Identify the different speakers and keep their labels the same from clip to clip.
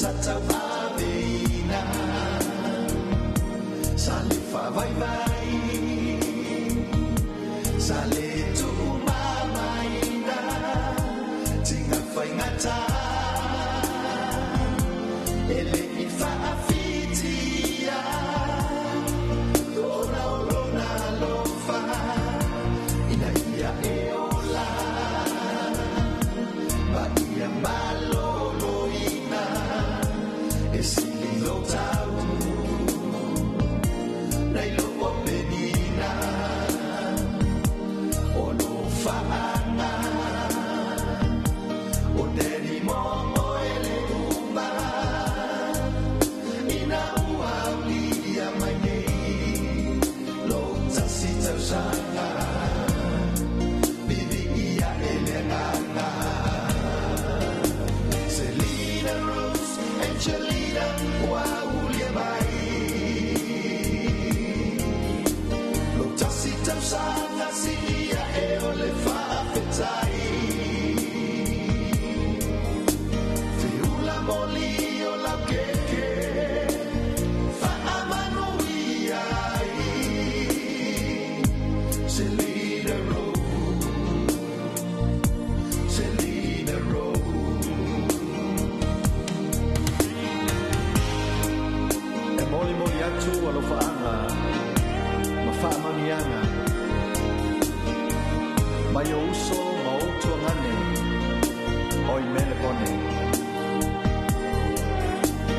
Speaker 1: sa Tauafiafi Sale fa vai vai Sale tu mamaina Tinga fai ngata Ele ifa afitia Lona lona lofa Ina ia eola Ba ia malolo ina Esili lo tau Nai lo openina O lo faana O deri mo o ele umba Ina ua ulia mai nei Lo tasi tau sanga Bibi ia ele nganga Selina Rose, Angelina, ua ulia mai Sanga si ia e o le whaafetai Whiula moli o lau keke Whaamanu iai Selina Road Selina Road E moli moli atu alo whaanga Ma whaamanianga Mai o uso ma o tuangane Oi mele pone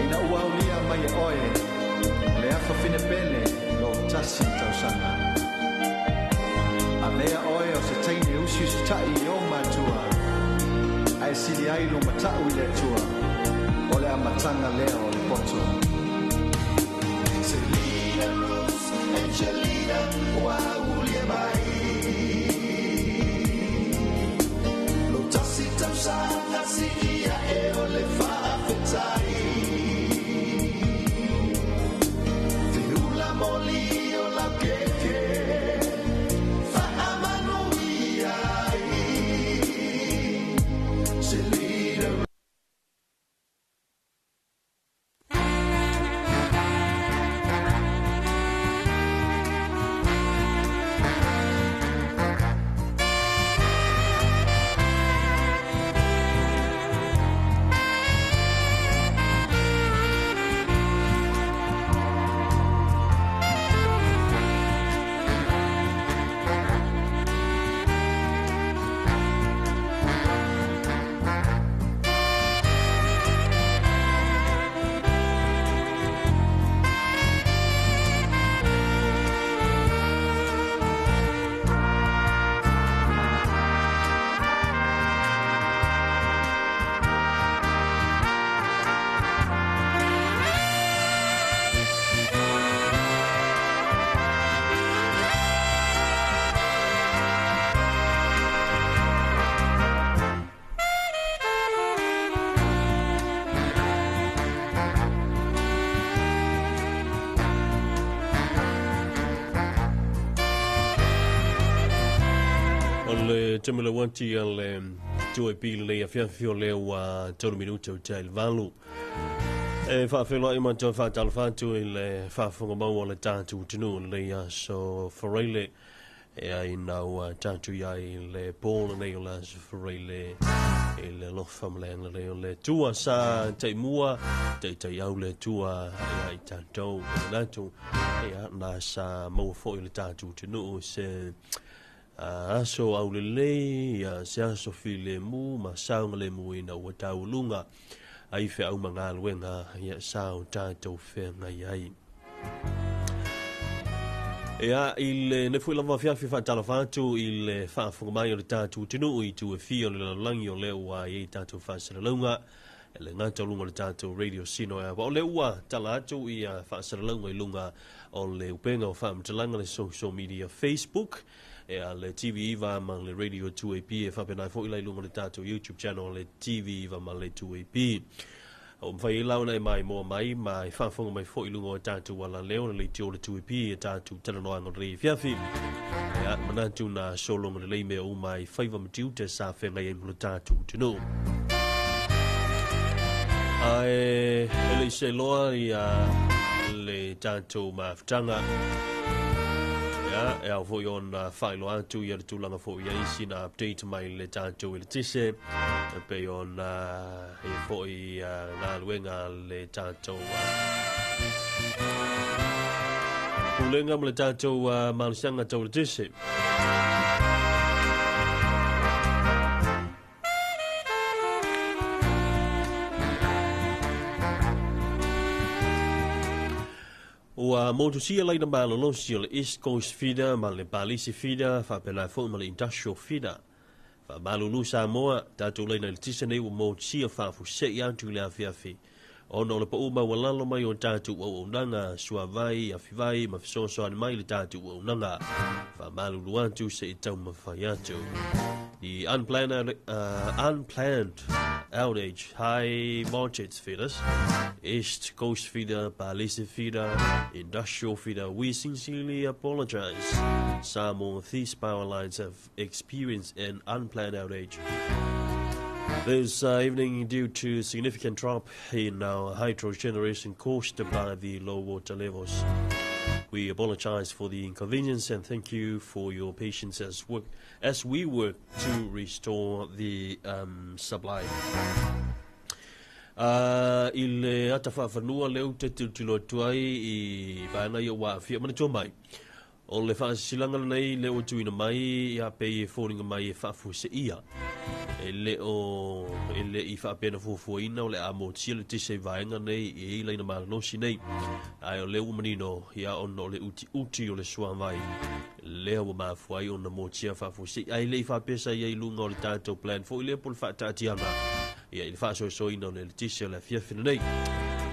Speaker 1: Ina ua ulia mai e oe Le afa fine pele Lo tasi tausanga A mea oe o se teine usi si tai o matua Ai sili ai lo matau i le tua O le amatanga lea o le poto Selina Rose, Angelina, ua ulia mai Sanga si ia e o le whaafetai Whiula moli o lau keke Whaamanu iai Selina
Speaker 2: Tamila wanti al Tauafiafi le Tauafiafi o le wa tolu minuto tai valu e fa felo ima to fa talfatu il fa fonga mau le tatu tunu le so forele e ai na tatu ya le pole le la forele il lo famle le tua sa te mua te au le tua ai tanto na tu e na sa mo fo le tatu tunu se aso au le se aso file mu ma saunga le mu ina ua taulunga ai fe au manga luenga ia sao tātou whenga iai ea il ne fui lava fiafi fa tala fatu il fa mai o le tātou tinu i tu e fio le langi o leo wa i tātou fa lunga le ngata lunga le tātou radio sino ea o le ua tala atu i fa lunga i lunga o le upenga o fa mtalanga le social media Facebook e le TV va ma le radio 2AP e fa pena fo ile lunga le tato YouTube channel le TV va ma le 2AP o mfai launa mai mo mai fa fonga mai fo ilunga tato wala leo le tio le 2AP e tato tana no anga re fiafi ya manatu na solo le me o mai faiva matiu te sa fenga e le tato to know Ai ele se loa ia le tanto maftanga ya e au foi on failo atu ia tu langa foi ia sina update mai le tanto le tise pe on e foi na luenga le tanto ulenga le tanto malsanga to le tise Ua motosia lai na malolosi o le East Coast Feeder ma le Palisi Feeder fa pela fo ma le Industrial Feeder fa malulu Samoa tatu lai na le tisa nei ua motosia fa fu se ia tu le afiafi ono le pauma walalo mai o tatu o unanga suavai afivai ma fisoso ani mai le tatu o unanga fa malulu antu se i tau mawhaiatu the unplanned outage high voltage feeders East Coast Feeder, Palisi Feeder, Industrial Feeder. We sincerely apologize. Some of these power lines have experienced an unplanned outage this evening due to significant drop in our hydro generation caused by the low water levels. We apologize for the inconvenience and thank you for your patience as we work to restore the supply. Il atafafanua leo te tilo tuai I bana yo wa fia mana mai o le fa silanga nei leo tuina mai ya pe falling mai fa fu se ia ele I fa pena fu ina o le amo tile te se vaenga nei I le na mal no sinei ai o leo manino ya on le uti o le swa vai leo ma fu ai on mo tia fa fu se ai le fa pesa ia lunga o le tato plan fo le pol fa tatiana ia il fa so ina le tisia la fiafina nei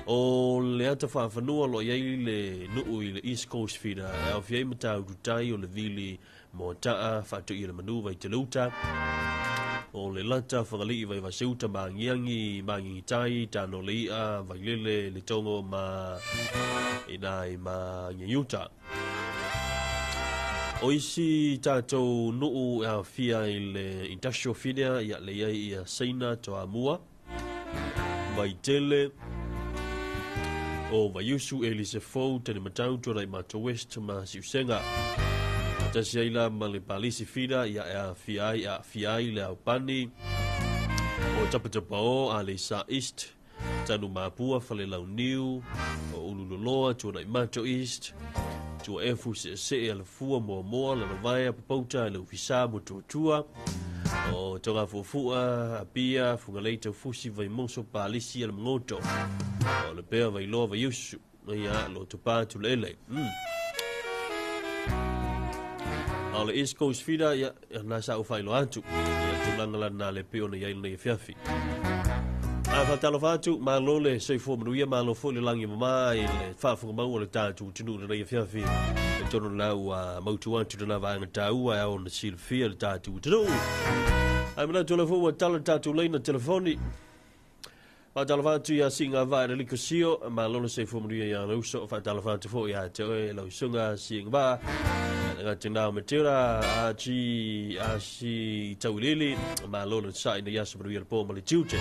Speaker 2: o le ata fa fanua lo ia le nuu I le East Coast Feeder au fia mata utai o le vili mo taa fa tu I le manuva I te luta o le lata whangali vai va seuta mangi tai tano lia vai lele le tongo ma inai ma ngiuta o isi tātou nuu a fia I le Industrial Feeder ia le ia seina toa mua vai tele o vai usu e li se fau tene matau tora I mato west ma siusenga tasi aila ma le Palisi Feeder ia a fiai le au pani o tapatapao a le sa east tanu mapua fale lau niu o ululoloa tora I mato east tua efu se ala fua moa la vai papauta le ufisa mo tua o tonga fufua apia fungaleita fusi vai monso Palisi ala ngoto o le pea vai loa vai usu ia lo tupa tu lele o le East Coast Feeder ia na sa ufai lo atu ia tulanga na le peo na ia le fiafi fa talo fatu ma lole se fo mruia ma lo fo le langi mama I le fa fo ma o le tatu tinu le fiafi le tono la wa mautu atu na va ngata ua o na sil fia le tatu tinu ai mana tolo fo wa talo tatu le na telefoni fa talo fatu ia singa va le likosio ma lole se fo mruia ia lo so fa talo fatu fo ia te lo sunga singa va nga tina metera a si tawilili ma lole sai na ia so mruia po ma le tute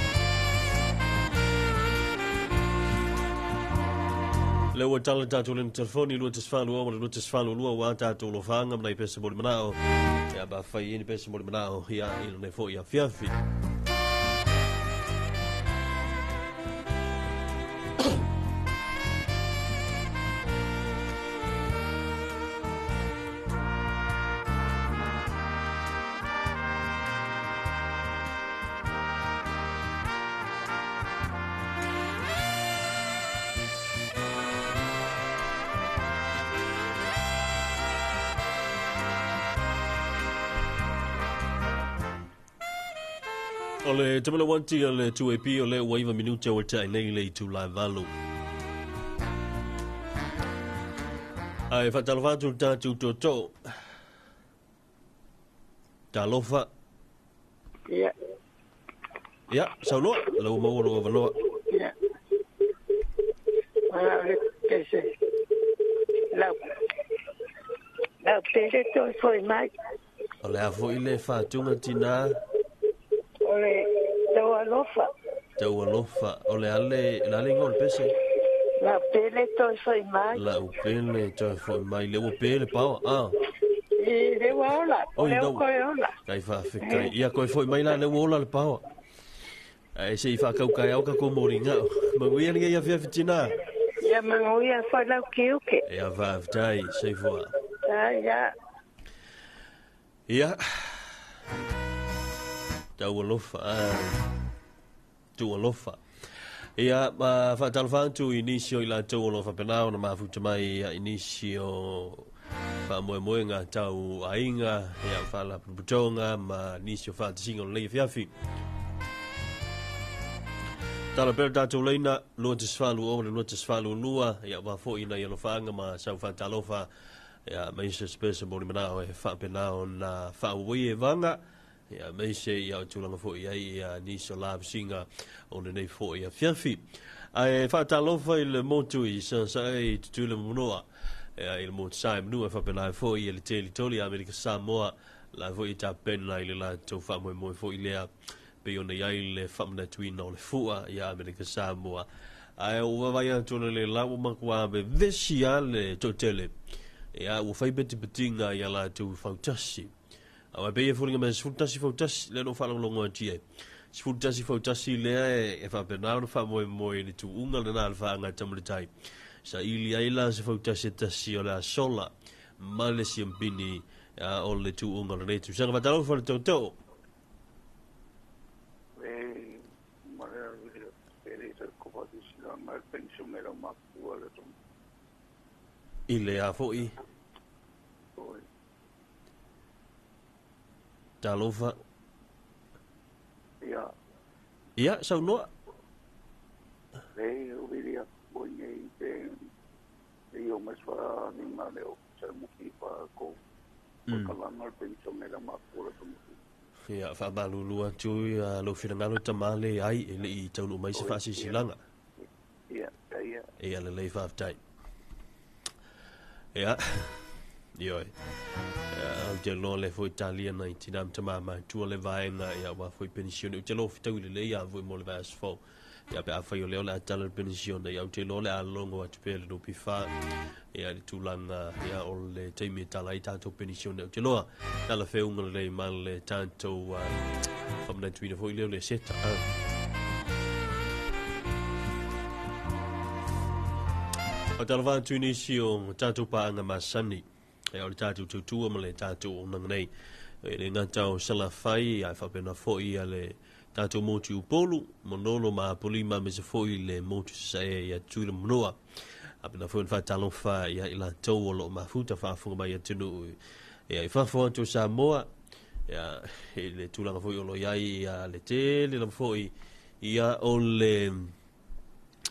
Speaker 2: Lewa tala tatu le telefoni lua tesfalu o le lua tesfalu lua wa tatu lo fanga mna pesa boli manao ya ba fai ni pesa boli manao ya ilo ne fo ya fiafi O le tamala wanti o le 2AP o le waiva minuta o tai nei le tu live valu. Ai fatalvatu tatu toto. Talofa.
Speaker 3: Ja.
Speaker 2: Ja, saulo, lo mo lo valo.
Speaker 3: Ja. Che sei? La pese to foi mai.
Speaker 2: O le afo ile fatunga tina.
Speaker 3: Ole Tauafiafi.
Speaker 2: Tau alofa o le ale ngol pese.
Speaker 3: La pele to foi mai.
Speaker 2: La upele to foi mai le upele pau
Speaker 3: E le wala,
Speaker 2: Oi
Speaker 3: le
Speaker 2: no.
Speaker 3: ko ola.
Speaker 2: Kai fa fikai. Ia ko foi mai la le wola le pau. Ai se fa kau kai au ka ko moringa. Ma wi ani ia fia fitina.
Speaker 3: Ya manguia foi la kiuke.
Speaker 2: Ia va tai se foi.
Speaker 3: Ya.
Speaker 2: Ia. Tau alofa. Tu alofa. Ia fa talfan tu inisio ila tu alofa penao na mafuta mai inisio fa moe nga tau ainga ia fa la putonga ma inisio fa tsingo le fiafi. Tala per tatu leina lo tisfalu o lo tisfalu lua ia wa fo ina ia lo fanga ma sa fa talofa ia mai se spesa boni manao e fa penao na fa wi vanga ia mai se ia tulanga fo ia ni so lab singa o nei fo ia fiafi ai fa talofa il motu i sa e tu le monoa ia il mot sai mnu fa penao fo ia le teli toli America Samoa la vo ita pen la ile la to fa mo fo ile pe ona ia le famna twin o le fua ia America Samoa ai o vai antona le la o makwa be vesia le totele ia o fai beti betinga ia la tu fautasi a be e fulinga me fautasi le no fala longo tie fautasi le e fa penao fa mo ni tu unga le na fa nga tamle tai sa ili ai la se fautasi tasi o la sola male siempini o le tu unga le tu sa va talo fa toto ile a foi talofa ia sau no
Speaker 4: ubiria boinei o mais fa ni male o sa muki pa ko kala mal pension era makura tu
Speaker 2: ia fa balulu tu lo finangalo tamale ai ele I tau mai se fa silanga ia le le fa tai ia io te lo le fo Italia na tinam tama tu le vaenga ia wa foi pensione te lo fitu le ia vo mo le vas fo ia pe fa yo le la tal pensione ia te lo le a longo at pe do pifa ia tu langa ia o le te mi talai tanto pensione te lo la fe un le mal le tanto famna tu fo le seta o talva tu inisio tanto pa nga masani e o tatu tutua ma le tatu o nanganei e le ngantau salafai ai whapena foi ale tatu motu upolu monolo ma polima me se foi le motu sae ia tuila monoa apena foi fa talofa ia ila tau o lo mafuta whafunga mai atinu ia I whafua tu Samoa ia le tulanga foi o lo iai ia le te le foi ia o le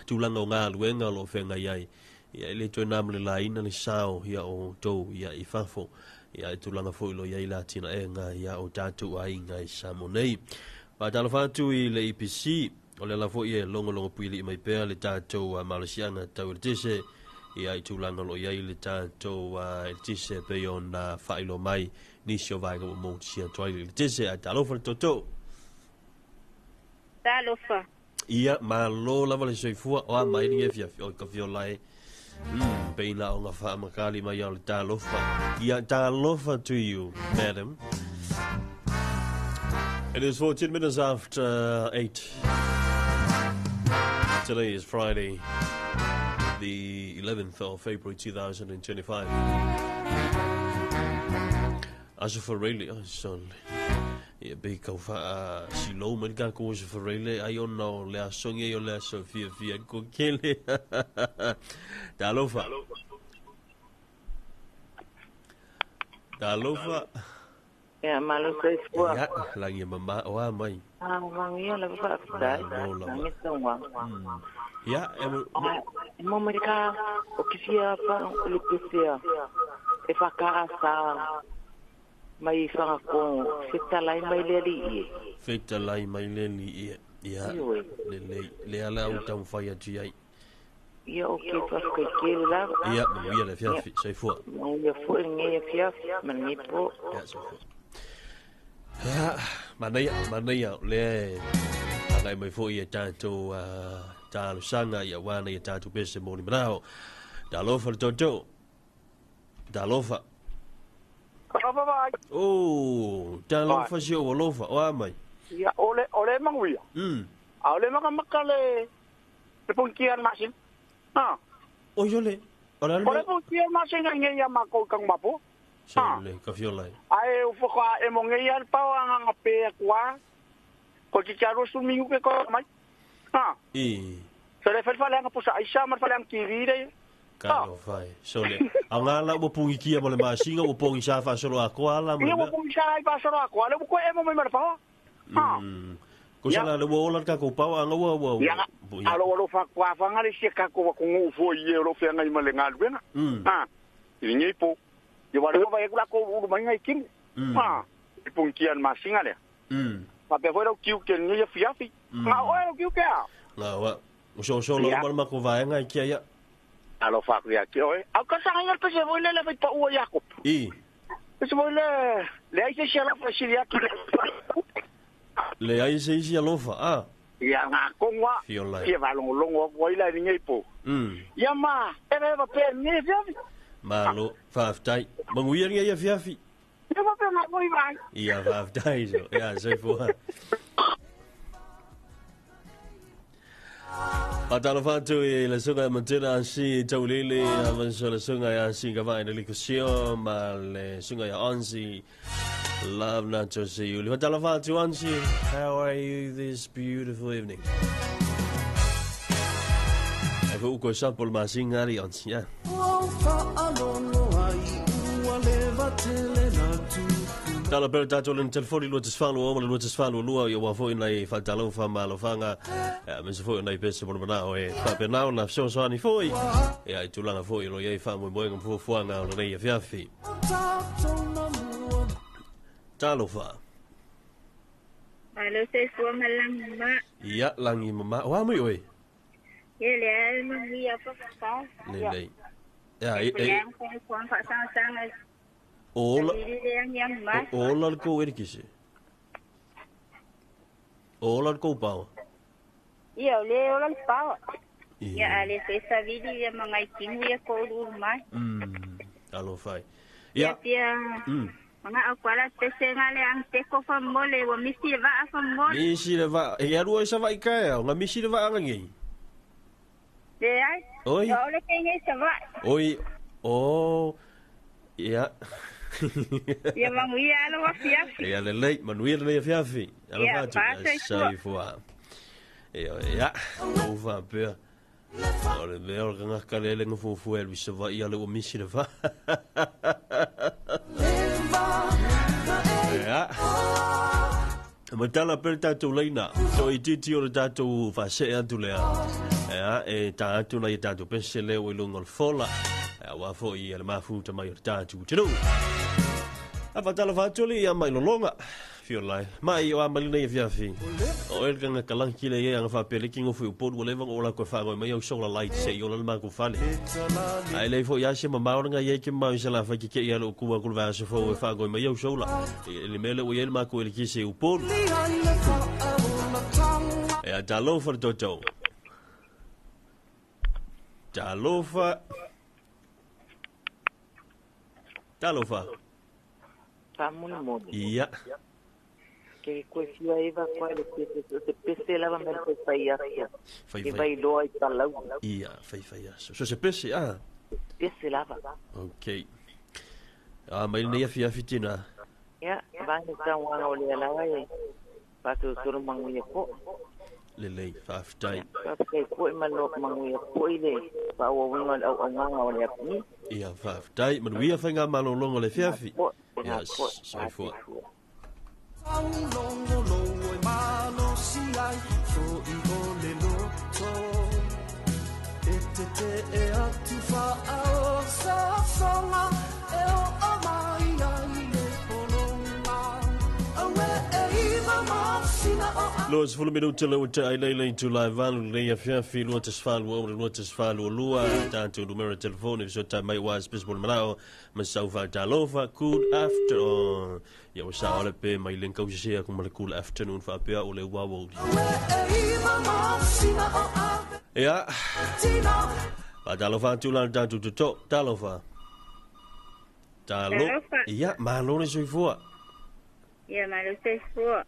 Speaker 2: tulanga o ngā luenga lo whenga iai ia le to nam le laina le sao ia o to ia I fafo ia tulanga foi lo ia ila tina nga ia o tatu ai nga I Samonei pa talo fatu I le IPC o le la foi e longo puili mai pe le tatu Malaysiana tau le tese ia I tulanga lo ia le tatu tese pe ona failo mai nisio vai go mo sia toi le tese a talo fa toto
Speaker 3: Talofa.
Speaker 2: ia ma lo la vale soifua o mai ni fia o ka fiolai Beina o ngā whaamakali mai au le tālofa. Ia tālofa to you, madam. It is 14 minutes after 8. Today is Friday, the 11th of February 2025. Aso whareile, sorry. Ia be kau wha silo man ka ko se whareile ai o no le asongi o le aso fia ko kele. Talofa.
Speaker 3: Ya malu sai fua.
Speaker 2: Ya, lagi mama o mai.
Speaker 3: Mangia la fa fa. Ngi tongwa.
Speaker 2: Ya,
Speaker 3: mo mereka o kisia pa le kisia. E fa ka sa mai fa ko fita lai mai le li.
Speaker 2: Fita lai mai le li. Ya. Le ala o tam fa ya ti ai.
Speaker 3: Ia o ke fa ko ke la.
Speaker 2: Ia, ia le fia sai fu.
Speaker 3: Ia fu ngi fia man ni po.
Speaker 2: Ya, sai fu. Ya, mana ya le Ngai mai fo ia tātou tālu sanga ia wana ia tātou pese mōni manao. Talofa le toto. Talofa. Oh, talofa si o lofa. O amai.
Speaker 5: Ia, ole manguia. Ole makamaka le pungkian masin. Ha.
Speaker 2: O yole.
Speaker 5: Ole pungkian masin ngai ia mako kang mapo.
Speaker 2: Sole, ka fiolai.
Speaker 5: Ai ufoko e mo ngai al pau anga pe kwa. Ko ti charo sumingu ke ko mai. Ha. So le fel fale anga pusa aisha mar fale ang kiri dai.
Speaker 2: Kalo fai. Sole. Angala mo pungi kia mo le masinga mo pungi sa fa solo akwala mo.
Speaker 5: Ia mo pungi sa fa solo akwala ko e mo mai mar pa. Ha.
Speaker 2: Ko sala le wola ka ko pau anga wa.
Speaker 5: Ia. Alo fa kwa fa ngale se ka ko ko ngu fo ye ro fe ngai male ngal bena. Ha. Ini po. Yo wala ko vai ko uru mai ngai kin. Ha. Pungkian masinga le. Pape foi o kiu que ni fiafi. Nga o kiu que.
Speaker 2: Nga wa. O so lo mal ko vai ngai kia ya.
Speaker 5: Alo fa kia ki oi. Au ka sanga ngal se voi le le pa o Jakob. Se voi le ai se la fa silia ki.
Speaker 2: Le ai se isi alofa. Ah.
Speaker 5: Ia nga kongwa. Ki va longo o ila ni ngai po. Ia ma, e va pe ni fiafi.
Speaker 2: Malo, faftai. Manguia ngai ia fiafi.
Speaker 5: Ia va pe na voi vai.
Speaker 2: Ia faftai so. Ia so fo. Atala fatu e la sunga matena si taulele avanso la sunga ya si gava ina likusio ma le sunga ya onsi love not to see you. Atala fatu onsi, how are you this beautiful evening? Eko uko sapol masinga ri onsi ya. Tala per tato le telefoni lo tsfalu o lo tsfalu lo yo wa fo ina I fa talo fa malo fanga me se fo ina I pese mo na o e fa pe na na so ani fo e ai tu langa fo lo ye fa mo ngam fo fo nga lo nei fiafi talo fa
Speaker 6: alo se so malang ma
Speaker 2: ya langi mama wa mo oi
Speaker 6: le mi ya fa ka
Speaker 2: le ya e
Speaker 6: ko fa sang
Speaker 2: Ola ko erkise. Ola ko pau.
Speaker 6: Ia le ola pau. Ia ale se sa vidi ia mangai kingu ia ko mai.
Speaker 2: Alo fai. Ia.
Speaker 6: Manga akwala pese ngale ang teko fa mole wa misi va fa mole.
Speaker 2: Misi va. Ia ru sa vai ka, nga misi va ngi.
Speaker 6: De ai.
Speaker 2: Oi.
Speaker 6: Ole kenge sa va.
Speaker 2: Oi. Oh. Ia.
Speaker 6: Ia manguia alo wa fiafi.
Speaker 2: Ia le lei, manuia le fiafi. Alo fatu. Sai fua. Ia. O va pe. Ora me ora nga kalele nga fu el se va ia le o misi le va. Ia. Ma tala per tatu leina. So I titi o tatu fa se atu lea. Ia e tatu na I tatu pense le o lungo fola. Wa fo I le mafuta mai o tatu tino. Ava tala fatuli ia mai lolonga. Fiolai. Mai o amali nei fiafi. O el kanga kalanki le ia nga fa pele kingo fu pod wo leva o la ko fa go mai o sola light se yo la ma ko fale. Ai le fo ya se mama o nga ye ki ma se la fa ki ke ia lo ku ko va se fo fa go mai o sola. Le mele o ye ma ko el ki se o pod. E talo for toto. Talofa. Talofa.
Speaker 3: Famuli mo.
Speaker 2: Ia.
Speaker 3: Ke ko sia iba ko le pese lava me ko saia. Ke vai do ai talau.
Speaker 2: Ia, fai ya. So se pese
Speaker 3: Pese lava.
Speaker 2: Okay. Mai nei afia fitina.
Speaker 3: Ya, va ni ta wana ole la ai. Pa tu suru manguia ko.
Speaker 2: Le faftai.
Speaker 3: Ke ko malo manguia ko ile. Pa o winga au nganga ole apni.
Speaker 2: Ia faftai, man wia fanga malo longo le fiafi. Ja, so fu.
Speaker 7: Oh
Speaker 2: Lo se fulu minuta lo te ai lei tu live van le ia fiafi lo te sfalu o lo te sfalu lua tanto numero telefone so ta mai was bisbol manao ma saufa talofa good after ya o sa ole pe mai len kau sia ko mal cool afternoon fa pe o le wawo ya pa talofa tu la tanto to talofa talo ya ma lo le soifua
Speaker 6: ya ma lo soifua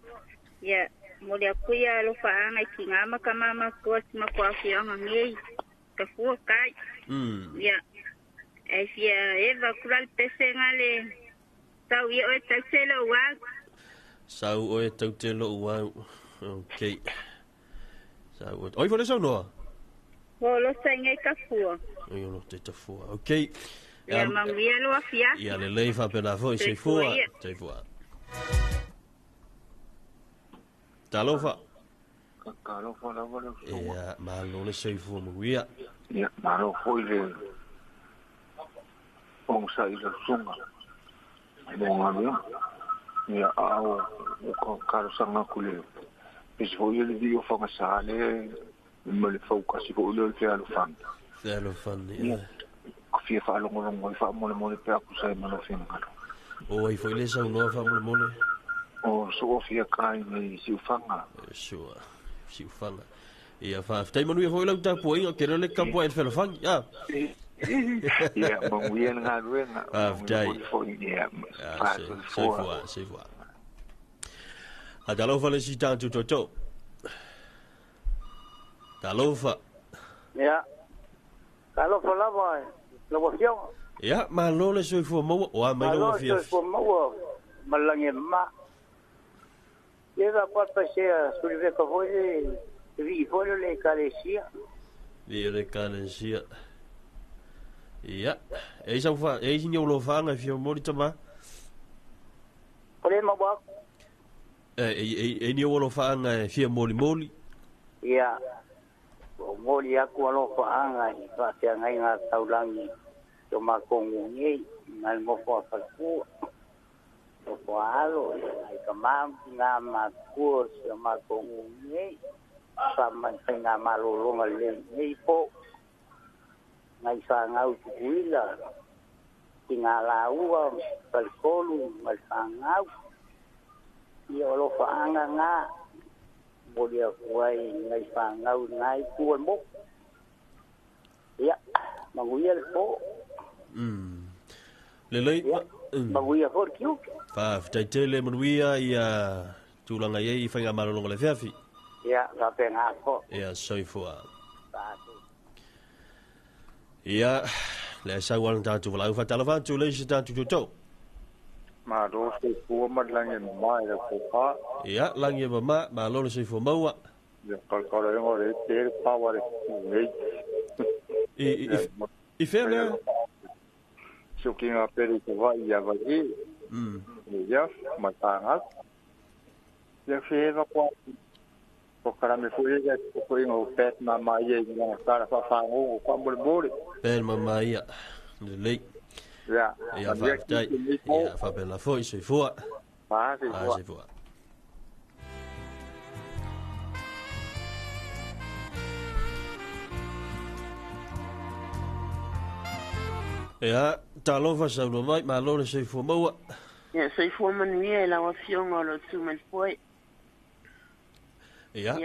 Speaker 6: ya Molia kuya lo faanga kingama kama makos makwafi anga ngei kafua kai ya efia eva kural pese ngale sau ye o taxelo wa
Speaker 2: sau o taxelo wa okay sau oi vole so no
Speaker 6: lo sange kafua
Speaker 2: oi no te tafua okay
Speaker 6: ya mangia lo afia
Speaker 2: ya le leifa pela foi se fua te fua Talofa.
Speaker 4: Talofa la vale.
Speaker 2: Ya, malo le sei fu mo via.
Speaker 4: Ya, malo foi le. Onsa ila sunga. Mo ngami. Ya, au ko karo sanga kule. Is foi le dio fa masale. Me le fau kasi ko le fe alfan.
Speaker 2: Fe alfan, ya.
Speaker 4: Ko fia fa lo mo fa mo le pe aku sai malo fin ngalo.
Speaker 2: O foi le sa no fa mo le.
Speaker 4: O Sofia kai ni siufanga.
Speaker 2: Sure. Siufanga. Ia fa tai manu e foi lau ta poinga ke le campo e felfang. Ya.
Speaker 4: Ia mangwien nga ruenga.
Speaker 2: Tai.
Speaker 4: Ia.
Speaker 2: Se foi. Adalo le si tanto toto. Talofa.
Speaker 7: Ya. Talofa la vai. Lo bofiong.
Speaker 2: Ya, malo le soi fu mo o mai lo fia.
Speaker 7: Malo fu mo malangi ma. Leva porta cheia, surive que foi vi foi le calesia.
Speaker 2: Le calesia. Ya, e sa fa, e sinyo lo fa nga fio mo tama.
Speaker 7: Ole ma ba.
Speaker 2: E ni lo fa nga fio moli.
Speaker 7: Ya. Moli aku lo fa nga fa sia nga taulangi. Yo ma kongu ni, mal mo fa fa ku. Kualo ai kamam ngama kurs ma kongi sama tengah malulung ni po ngai sangau kuila tingalaua kalkolu malsangau ia lo faanga nga molia kuai ngai sangau ngai kuan mo ya manguiel po
Speaker 2: lelei
Speaker 7: manguia for kiu
Speaker 2: fa taitele manuia ia tulanga ye fainga malolonga le fiafi
Speaker 7: ya sa penga ko
Speaker 2: ia soifua ia le sa wal tatu wala fa talava tu le tatu toto
Speaker 4: ma do se fu madlange mai le ko
Speaker 2: ia lange mama ma lo se fu maua
Speaker 4: ya kalkala ngore te power nei
Speaker 2: i fele
Speaker 4: Sukinga peri ko vai ya vai. Ya, matangas. Ya feva ko kara me foi ya ko ingo pet mama ye nga kara fa fa ngo ko bol.
Speaker 2: Per mama ya. Le.
Speaker 4: Ya.
Speaker 2: Ya fa dai. Ya fa bella foi se fua. Se fua. Ya, talova sa no mai ma lo se fu mo.
Speaker 8: Ya, se fu manuia la wafiong o lo tu men foi.
Speaker 2: Ya.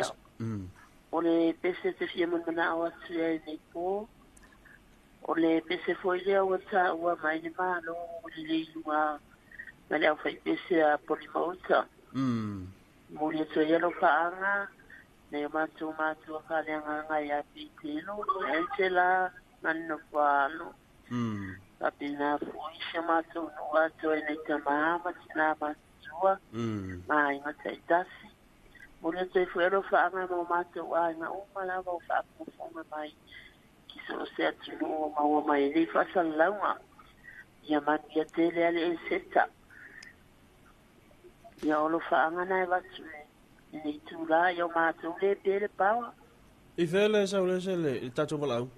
Speaker 8: Ole pese te fia mana o tsia nei po. Ole pese foi le o ta o mai ni ma no le lua. Ma le fai pese a polimauta. Mo le tso ya lo paanga. Ne ma tu ka le nga ya pitelo. Entela manno kwalo. Kapina foi chamado no ato e tamama na matua mai mataitasi mole te foi ro fa ma mo mato ai na uma lava o fa po foma mai ki so se atu no ma mai li fa salawa ya ma ya tele ale seta ya o lo fa nga na va tu ni tu la yo ma tu le pele pawa
Speaker 2: i fele sa le se le tato malau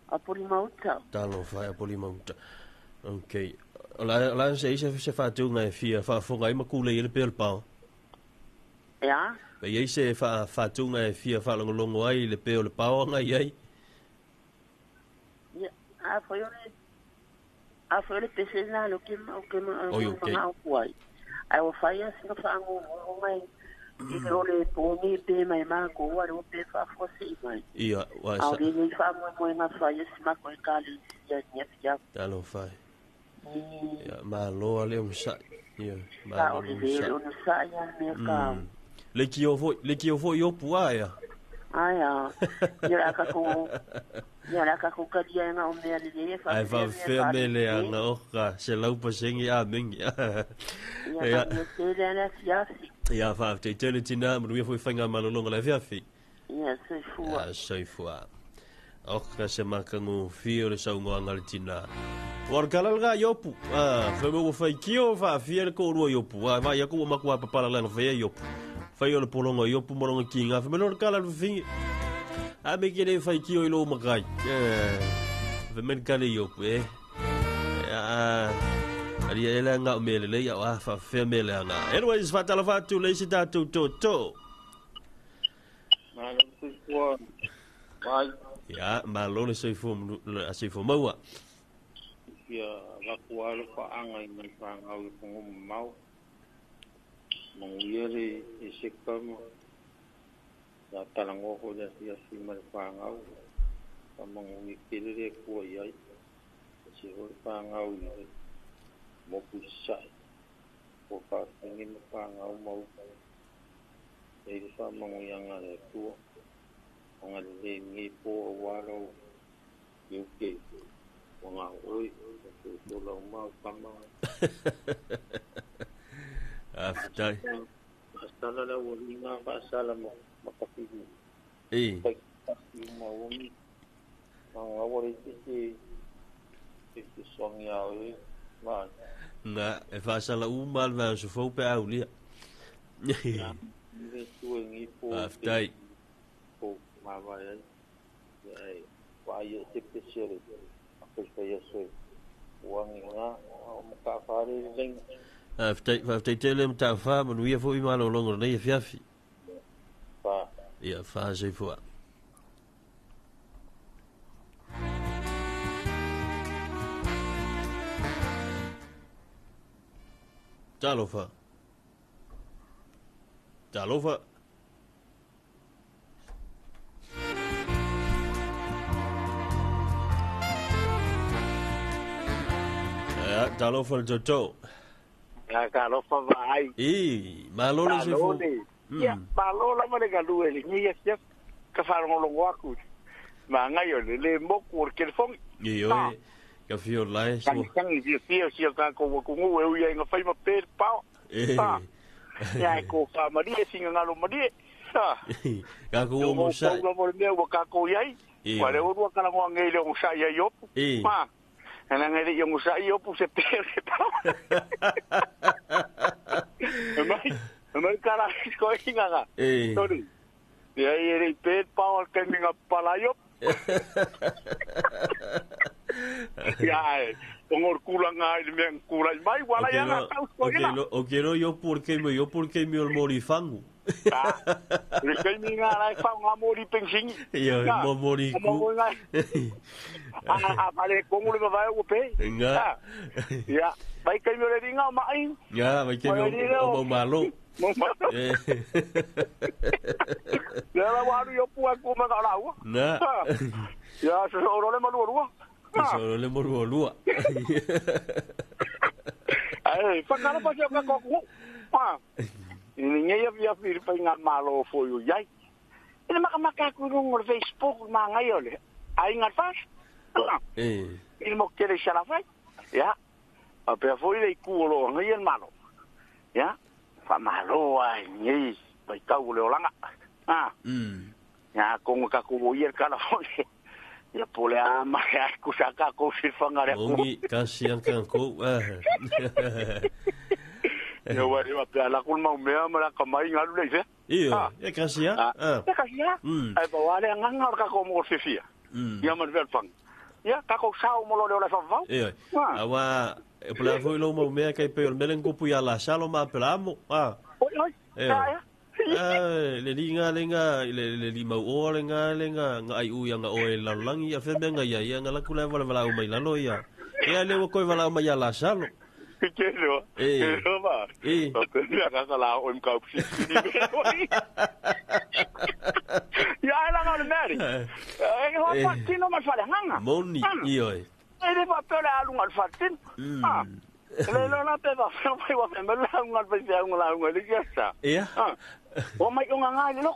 Speaker 8: a polimauta
Speaker 2: talo fa a polimauta. Okay. La se fa tu ngai fia fa fonga i makule ile pel pau.
Speaker 8: Ya.
Speaker 2: Pe ye se fa tunga e fia fa longo ai le peo le pao nga ai.
Speaker 8: Ya, foi le pese na lo que nga kuai. Ai o fai assim fa ngo mai. I le pongi pe mai ma ko wa ro pe fa fosi mai.
Speaker 2: Ia, wa
Speaker 8: sa. Au ni fa mo nga fai ma ko kali ya ya.
Speaker 2: Talo fai. Ya, ma lo le sa. Ia,
Speaker 8: ma lo le sa ya me ka.
Speaker 2: Le ki o fo yo pua ya.
Speaker 8: Aya. Ya ka ko ka dia nga o me le fa.
Speaker 2: Ai va fe me le nga o ka se lau pa sengi a mingi.
Speaker 8: Ya, se le na fiasi.
Speaker 2: Ja, fa te tele tina, maar we fanga malolonga la fiafi.
Speaker 8: Ja, sefua.
Speaker 2: Ja, sefua. Oka se makangu fio le saunga ngalitina. War kalalga yopu. Fa mo fa kio fa fiel ko ro yopu. Va ya ko makwa papa la fa yopu. Fa yo le polonga yopu moronga kinga. Fa menor kalal fi. A me kene fa kio ilo makai. Fa men kale yopu Ali ela nga mele le ya wa fa fe mele nga. Anyways, fa tala fa tu le sita to.
Speaker 4: Malo tu Vai.
Speaker 2: Ya, malo le se fo maua.
Speaker 4: Ya, la kualo fa anga I man fa ngau ko mau. Mo yere e se kamo. Ya talango ko ya si man fa ngau. Fa mo ngi kele ko ya. Se ho fa ngau mo pusai ko ka ngin pa nga mo e fa mo yang ale tu nga le ni po walo UK nga oi to lo ma kama
Speaker 2: After
Speaker 4: hasta la wala pa sala mo makapihi mo woni nga wori ti song ya oi
Speaker 2: nga e fa sala mal va so fo pe aulia after
Speaker 4: po ma va ai va ye se pesere apes pe yeso wang nga mo ka fare ling
Speaker 2: after tele mta fa mo wi fo I malo longo nei fiafi
Speaker 4: fa
Speaker 2: ia fa se fo Tauafiafi. Ya, Tauafiafi Jojo.
Speaker 5: Ya, Tauafiafi vai.
Speaker 2: Malo se fu.
Speaker 5: Ya, malo la mane galu ele ni ya ka fa ngolongo aku. Ma ngai le mo ko ke fong.
Speaker 2: Yo. Ka fio lai so.
Speaker 5: Kan ni fio ka ko ngu e u nga fai ma pe pao. Ya ko fa mari singa ngalo mari.
Speaker 2: Ka ko mo sa.
Speaker 5: Ko mo me wa ka ko yai. Wa le o ka ngo ngai le o sa ya yo. Ma. Ana ngai le o sa yo pu se pe pao. Mai kara ko inga nga. Sorry. Ya ye pe pao ka ninga pala yo. Ya, pongor kulang ai men kulai mai wala ya na tau ko ina.
Speaker 2: Okay, no yo porque me morifangu.
Speaker 5: Le kai mi nga lai fa nga mori pensing.
Speaker 2: Yo, mo mori ku.
Speaker 5: Vale, como le vai o pe?
Speaker 2: Nga.
Speaker 5: Ya, vai kai mi le ringa mai.
Speaker 2: Ya, vai kai mi o malo.
Speaker 5: Ya la waru yo pu aku ma la wa.
Speaker 2: Na.
Speaker 5: Ya, so ro le malu wa.
Speaker 2: Solo le morbo lua.
Speaker 5: Ai, fa kana pa ka ko. Pa. Ni ya fir pa nga malo fo yo yai. Ina maka ku ngor Facebook ma nga yo le. Ai nga fas. Il mo kele shala fai. Ya. A pe fo ile ku lo nga yen malo. Ya. Fa malo ai ni pa ka u le langa. Ya ko ka ku yer kala fo. Ya pole ama ya kusaka ko sifangare ko.
Speaker 2: Ongi kasiang kan ko.
Speaker 5: Ya wari wa pala kul mau mea mara kamai ngalu le se.
Speaker 2: Iya, ya kasiang.
Speaker 5: Ya kasiang. Ai ba wale ngangar ka ko mo fifia. Ya man ver fang. Ya ka ko sao mo lo le fa fa.
Speaker 2: Iya. Awa pala foi lo mau mea kai pe melen ko pu ya la salo ma pelamo.
Speaker 5: Oi. Ya.
Speaker 2: le linga le lima o nga ai u nga o e lalangi a fe menga ia nga la kula vala mai la lo ia ia le ko vala mai la salo
Speaker 5: ke lo ba ko ya ka la o mka psi ya la nga le meri e ho patino ma fale hanga
Speaker 2: moni io e
Speaker 5: le va pela alu ngal fatin le lo na te va wa me la ngal pe ya ngal ngal le ya
Speaker 2: ia
Speaker 5: o mai o nga le lo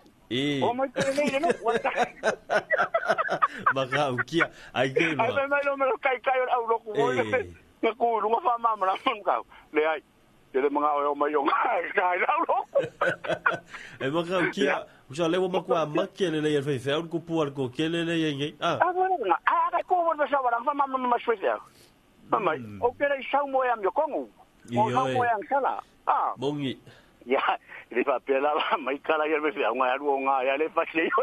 Speaker 5: o mai ke le no
Speaker 2: maka ukia ai ke
Speaker 5: ma ai mai lo me lo kai au lo ku nga ku lu nga fa ma ma ka le ai le mga o mai o kai au lo
Speaker 2: e maka ukia usa le mo kwa makele le fe fe ku puar ko kele le ngi
Speaker 5: ka ko mo sa wa fa ma ma shwesa mai o ke le sa mo ya mi kongu o mo ya sala
Speaker 2: mongi
Speaker 5: ya le fa pela mai kala ya me fa nga ru nga ya le fa se yo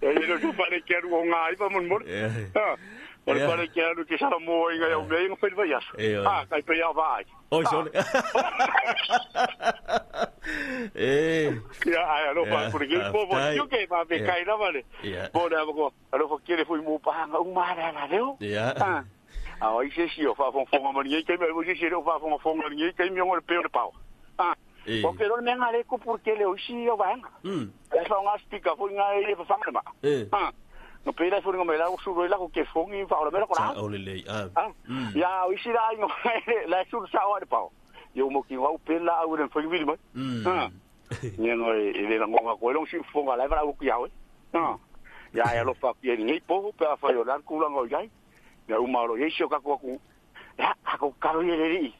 Speaker 5: e le no fa le ke ru nga i fa mon mon o le pare ke ru ke sa mo nga yo me nga fa va ya kai pe ya vai
Speaker 2: o so
Speaker 5: ya ai lo fa por que po yo que va be kai na vale bo da ko alo ko ke le fu mo pa nga un ma la leo o i se si o fa fon ma ni ke me o si o fa fon ma ni ke mi o le pe o pau o ke lo me nga le ko porque le o si o va e fa nga stika fo nga e fa ma no pe le fo nga me la su ro la ko ke fon i fa o le me ko la
Speaker 2: o le
Speaker 5: ya o si la no la su sa o le pau yo mo ki wa pe la o le fo vi ma ni no e le nga ko lo si fo nga la va o ki ya ya lo fa ki ni po pe fa yo la ku la ngo ya ya umaro yeso ka ko ya ako karo ye ri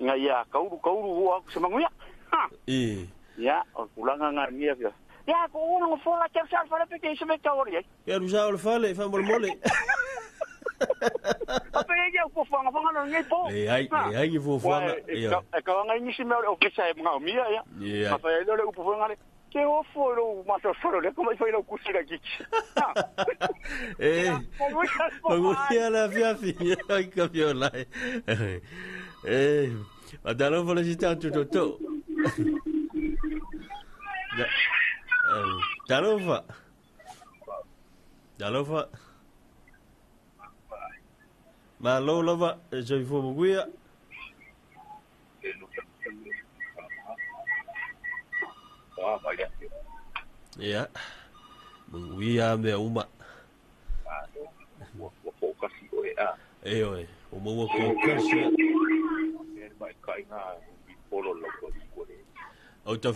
Speaker 5: nga ya kauru wa semanguya ya o kulanga nga ni ya ko uno fo la que sa fa pe que se me kauri
Speaker 2: ya rusa o fale fa mol mole
Speaker 5: apa ya ko fa nga no ngai po
Speaker 2: ai ni fo fa
Speaker 5: ya ka nga ni se me o que sa nga mi ya apa ya le u fo nga que o foro mato solo le como foi no kusira kichi
Speaker 2: como ia la fiafi ai capiola adalo vola ci tanto tutto Dalova ma lo lava je fu buia ya mengwia me uma o mo ko kasi o ta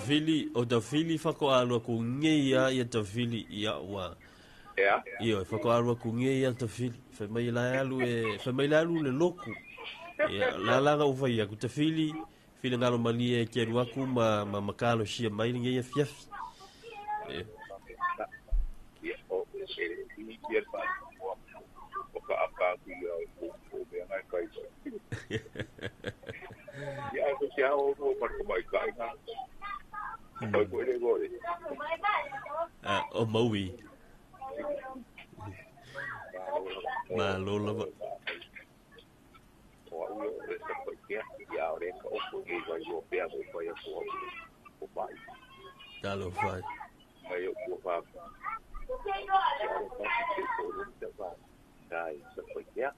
Speaker 2: fili fa ko alo ku ngia ya ta fili ya wa io fa ko alo ku ngia ya ta fili fa mai la alu le loku ya la ga u fa ya ku ta fili ngalo mali e ke ruaku ma makalo sia mai ngia ya fiafi o maui ma lo lava Talo fai
Speaker 9: dai se foi que a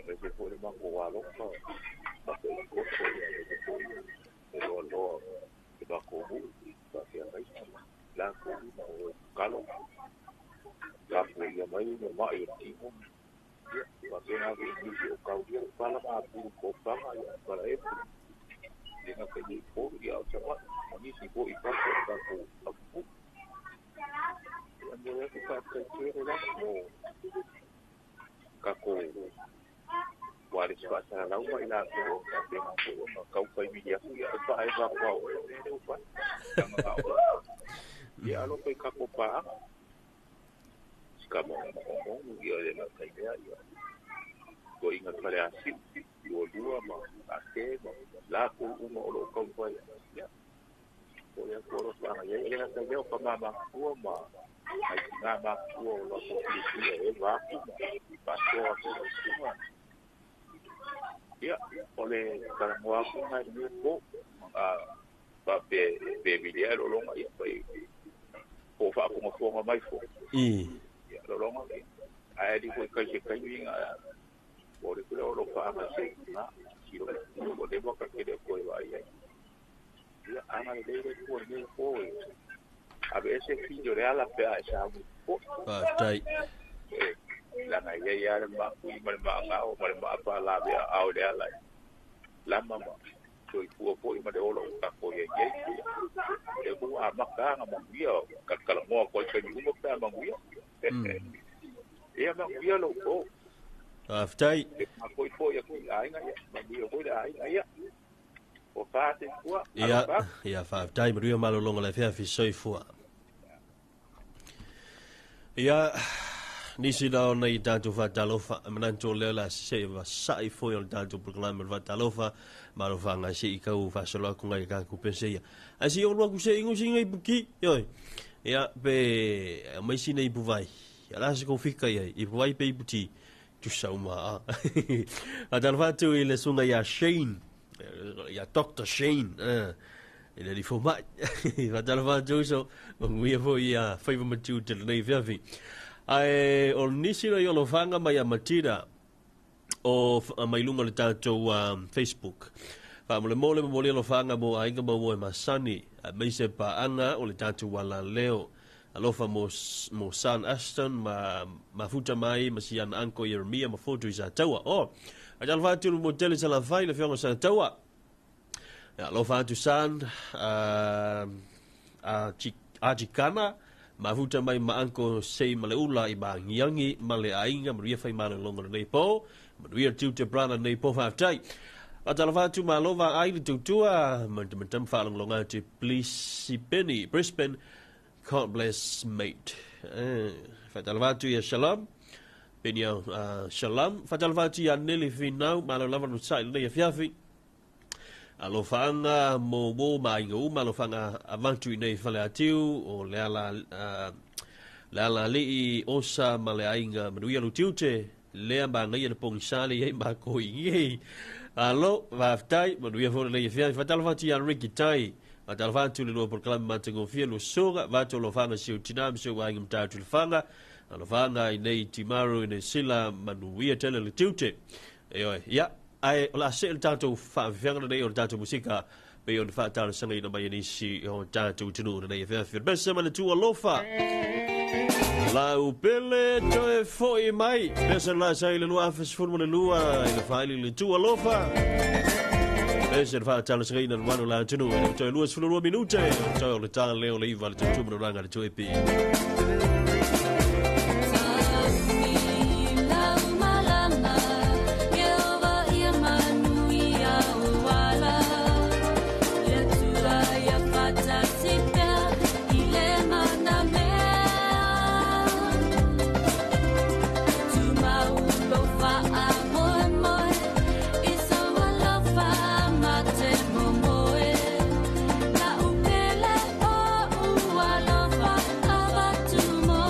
Speaker 9: vez foi uma coisa louca lo que va como va a ir la como calo la foi mai no mai tipo va a ser algo que o caudio para a por para eso tiene que ir por y a chaval ni si voy para a quando eu faço aquilo lá kako wali swasta la wa ila ko ka ko media ku ya fa ai ba ko ya lo pe kako pa kama yo de la idea yo ko inga pale asi yo dua ma ake la ko uno lo ko ya ko ya ko la ya ta yo pa ma ko ma nga ba ko lo ko ki e va ko ba ko ko ia ole karamoa ko ngai ni ko pa pe bilia lo longa ia pai ko fa ko ngo mai fo ia lo longa ai di ko kai winga ore ko lo fa ma se na siro ko de boka ke de ko vai ia ana de ko ni ko a veces figlio reale a esa ko
Speaker 2: tai
Speaker 9: la na ia ma ku ma ngao ma pa la bia au de ala la mama so fu po ma de olo ka ko ye e ko a ma ka ma bio ka kala mo ko ke ni mo pa ma bio e ma bio lo ko
Speaker 2: tai
Speaker 9: ma ko po ya ko ai nga ya ma bio ko ai nga ya o fa te ko
Speaker 2: ia fa tai ma rio malo longa le fia fi soi fu ia nisi dao nei tanto fa talofa mananto lela se va sai foi on tanto proclama va talofa ma lo fa nga se ka u fa solo ku ngai ka ku pensia asi o lo ku se ingo singa ipuki yo ia pe mai sine ipu vai ala se ko fika i vai pe iputi tu sauma a dan va tu ile sunga ya Shane ya Dr. Shane ele li fo mai va dan va tu so we vo ia favor matu te nei viavi ai o nisi no yo lo fanga mai a matira o mai lunga le tato Facebook fa mole lo fanga mo ainga mo masani mai se pa anga o le tato wala leo alofa mo San Aston ma futa mai masian anko Yeremia ma foto isa tawa a jal va tu mo tele sala vai le fianga sa tawa alofa tu San a chikana ma futa mai ma anko sei male ula i ba ngiangi male ainga maria fai male longa nei po maria tu te brana nei po fa tai a talava tu ma lova ai tu tua mentam fa longa te please Penny Brisbane can't bless mate fa talava tu ya shalom penia shalom fa talava tu ya neli finau ma lava no sai nei fiafi alo fanga mo mai go malo fanga avantu nei fale atiu o la li osa male ainga manuia lu tiute le ba ngai le pong sali e ma ko i alo va ftai manuia fo le fia fatal fati ya Ricky tai atal fatu le proclama matengo fia lo soga va to lo fanga si utinam so wa ngam tatu fanga alo fanga nei timaru nei sila manuia tele le tiute ya ai la sel tanto fa verna nei o tanto musica pe on fa tanto sanga ina mai nisi o tanto tunu nei fa bessa ma tu alofa la upele to e foi mai bessa la sai le lua fa sfurmo le lua ina fa le tu alofa bessa fa tanto sanga ina mano la tunu to lua sfurmo minute to le tanto leo le va le tu mo ranga to e pi
Speaker 10: Tomorrow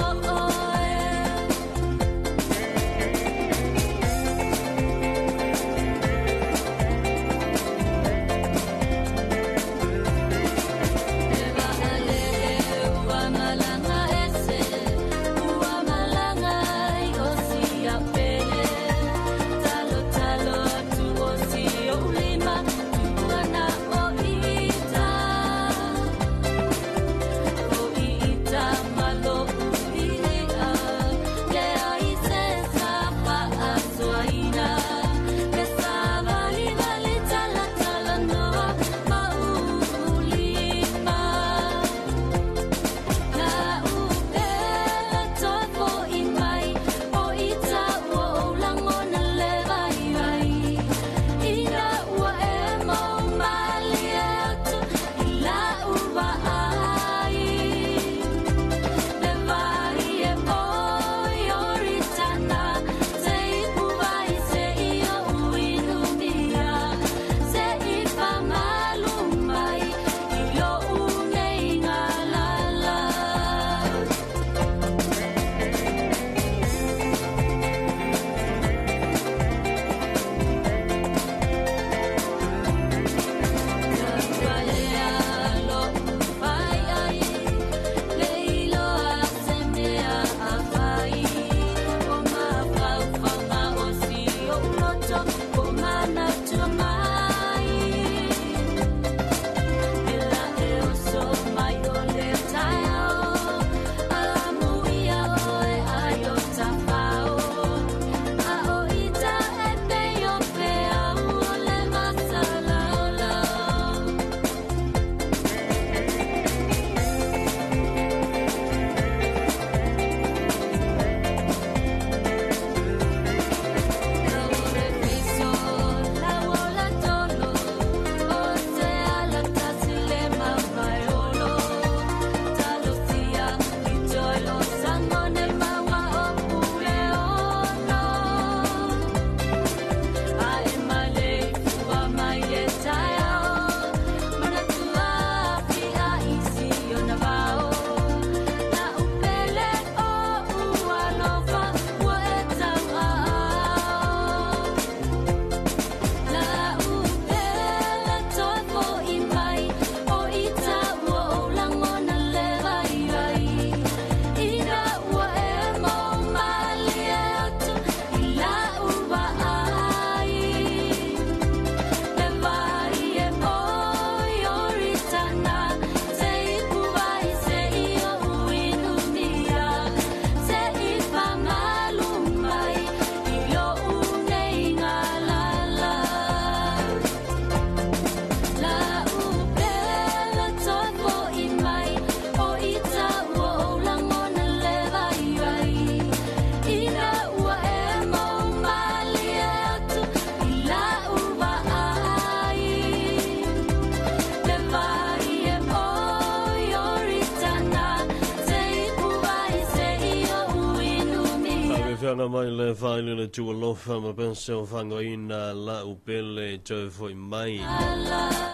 Speaker 2: fianga mai le whaile le tua lofa ma pensa o whanga ina la upele tau foi mai.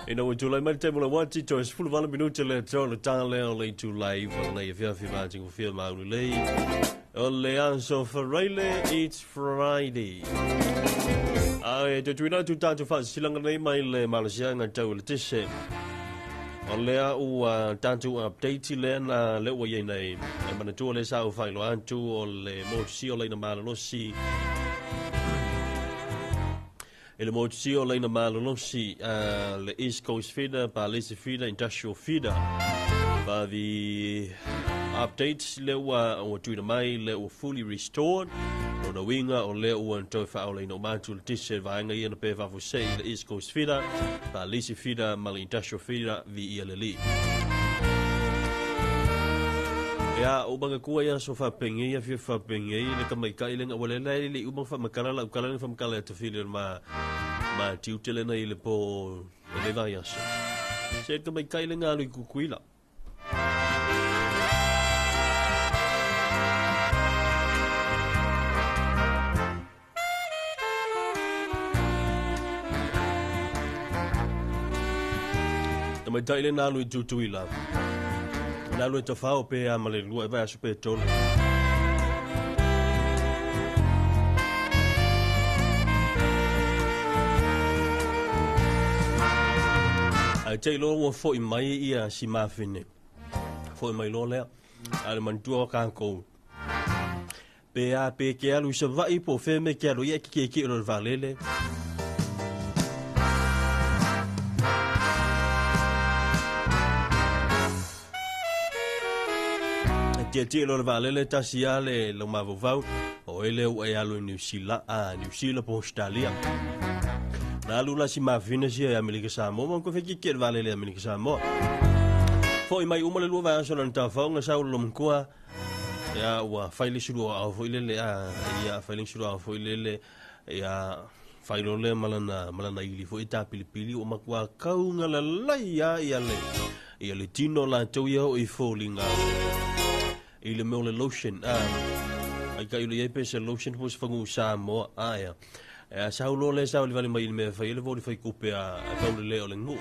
Speaker 2: Ina o tulai mai te mula wati tau es fulu wala minuta le tau le tāle o le tulai wala nei whiawhi māting o whia mauru lei. O le anso whareile, it's Friday. Ai, te tuina tu tātu whaasilanga nei mai le Malaysia ngā tau le tise. O lea ua tātu update lea na le ua iei nei. E mana tua le sa u whailo antu o le motusi o leina malalosi. E le motusi o leina malalosi le East Coast Feeder, pa Lesi Feeder, Industrial Feeder. Pa the updates le ua tuina mai le ua fully restored. O na winga o le ua ntau whao leina o mātu le tise vaenga ia na pe whafusei le East Coast Feeder, pa Lesi Feeder, ma le Industrial Feeder, vi ia le li. Ia, o banga kua ia so whapenge ia fia whapenge ia le kamaikai lenga wale lai le umang whamakala la ukala le whamakala e te while ma tiutele na i le po le vai aso. Se kamaikai lenga alu i kukuila. Mai taile na lu tutu ila. Na lu te fao pe a male lu e vai aso pe tolu. Ai te lo wo fo i mai ia si mafine. Fo i mai lo lea. Ale mantua ka ko. Pe a pe ke alu se vai po fe me ke alu ia ki lo valele. Ti lo valele tasiale lo mavovau o ele o e alo New Zealand po Australia. Na lula si mavina si Amerika Samoa man ko fe ki valele Amerika Samoa. Foi mai uma le luva so nan ta fa nga sa lo mkua ya wa faili suru a fo ile ya faili suru a fo ile ya failo le malana ili fo ita pilipili o makua kaunga la lai ya le tino la to ya o i falling ile me le lotion ai ka ile ye pese lotion pos fangu sa mo ya sa lo le sa le vale mai me fa ile voli fa kupe a ka le o le ngu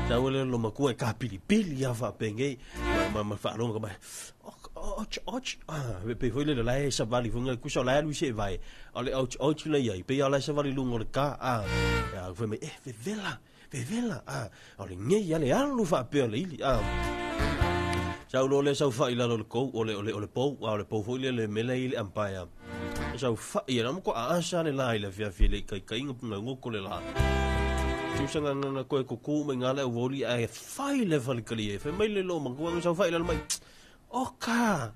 Speaker 2: sa le lo makua ka pili ya fa penge ma fa lo ka pe foi le la sa vali funga ku sa la lu se vai ale le ye pe ya la sa vali lungo le ka ya foi me vela ale nge ya le alu fa pe le ili Sau lo le sau fa ila lo ko o le po fo le mele ile ampaya. Sau fa ia na ko asa le la ile fia fia le kai nga ngoko le la. Tu sanga nga ko ku me ngala o voli ai fa ile fa le kali e fe mai le lo mangu sau fa ila mai. Oka.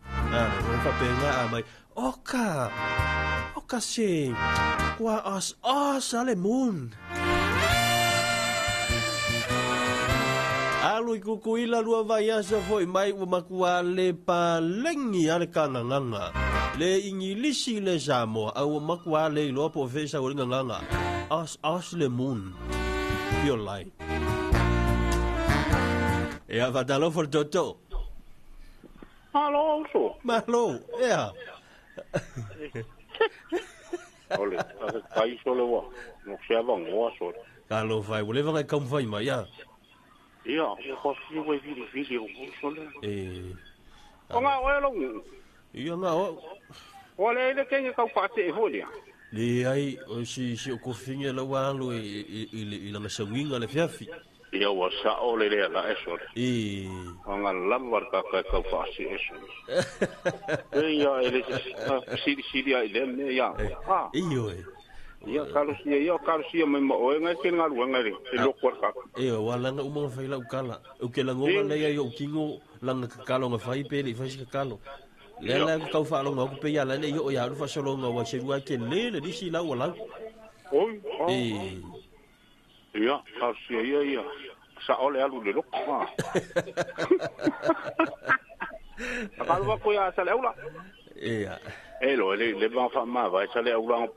Speaker 2: Fa pe nga mai. Oka se. Kwa as le moon. Alu i kukuila lua vai asa foi mai ua makua le palengi ale kanganganga. Le ingilisi le Samoa au makua le iloa po fesa o nganganga. As le moon. Pio lai. Ea fatalo for toto.
Speaker 5: Halo, so.
Speaker 2: Malo, ea.
Speaker 5: Ole, asa kai sole wa. No se avang wa so.
Speaker 2: Kalo fai, wole vangai kam fai mai ya.
Speaker 5: Ia, ko si we vidi o sole. Nga o lo.
Speaker 2: Ia nga o.
Speaker 5: Ole le kenga ka pate e holia.
Speaker 2: Le ai o si o kofinga la walu i la sawinga le fiafi.
Speaker 5: Ia wa sa ole le la eso. Nga lavar ka fasi eso. Ia ele si ile me ya.
Speaker 2: Iyo
Speaker 5: Ia kalusia mai mo o nga ke nga luanga le lo korka.
Speaker 2: Wala nga umong faila ukala. Ukela ngonga le ya yo kingo lang kakalo nga fai pele fai kakalo. Le la ka fa lo nga ku pe ya la le yo ya lu fa solo nga wa shirua ke le di si la wala.
Speaker 5: Ia kalusia ia. Sa ole alu le lo. Akalo ko ya sa le ula. Lo le va fa ma va sa le ula.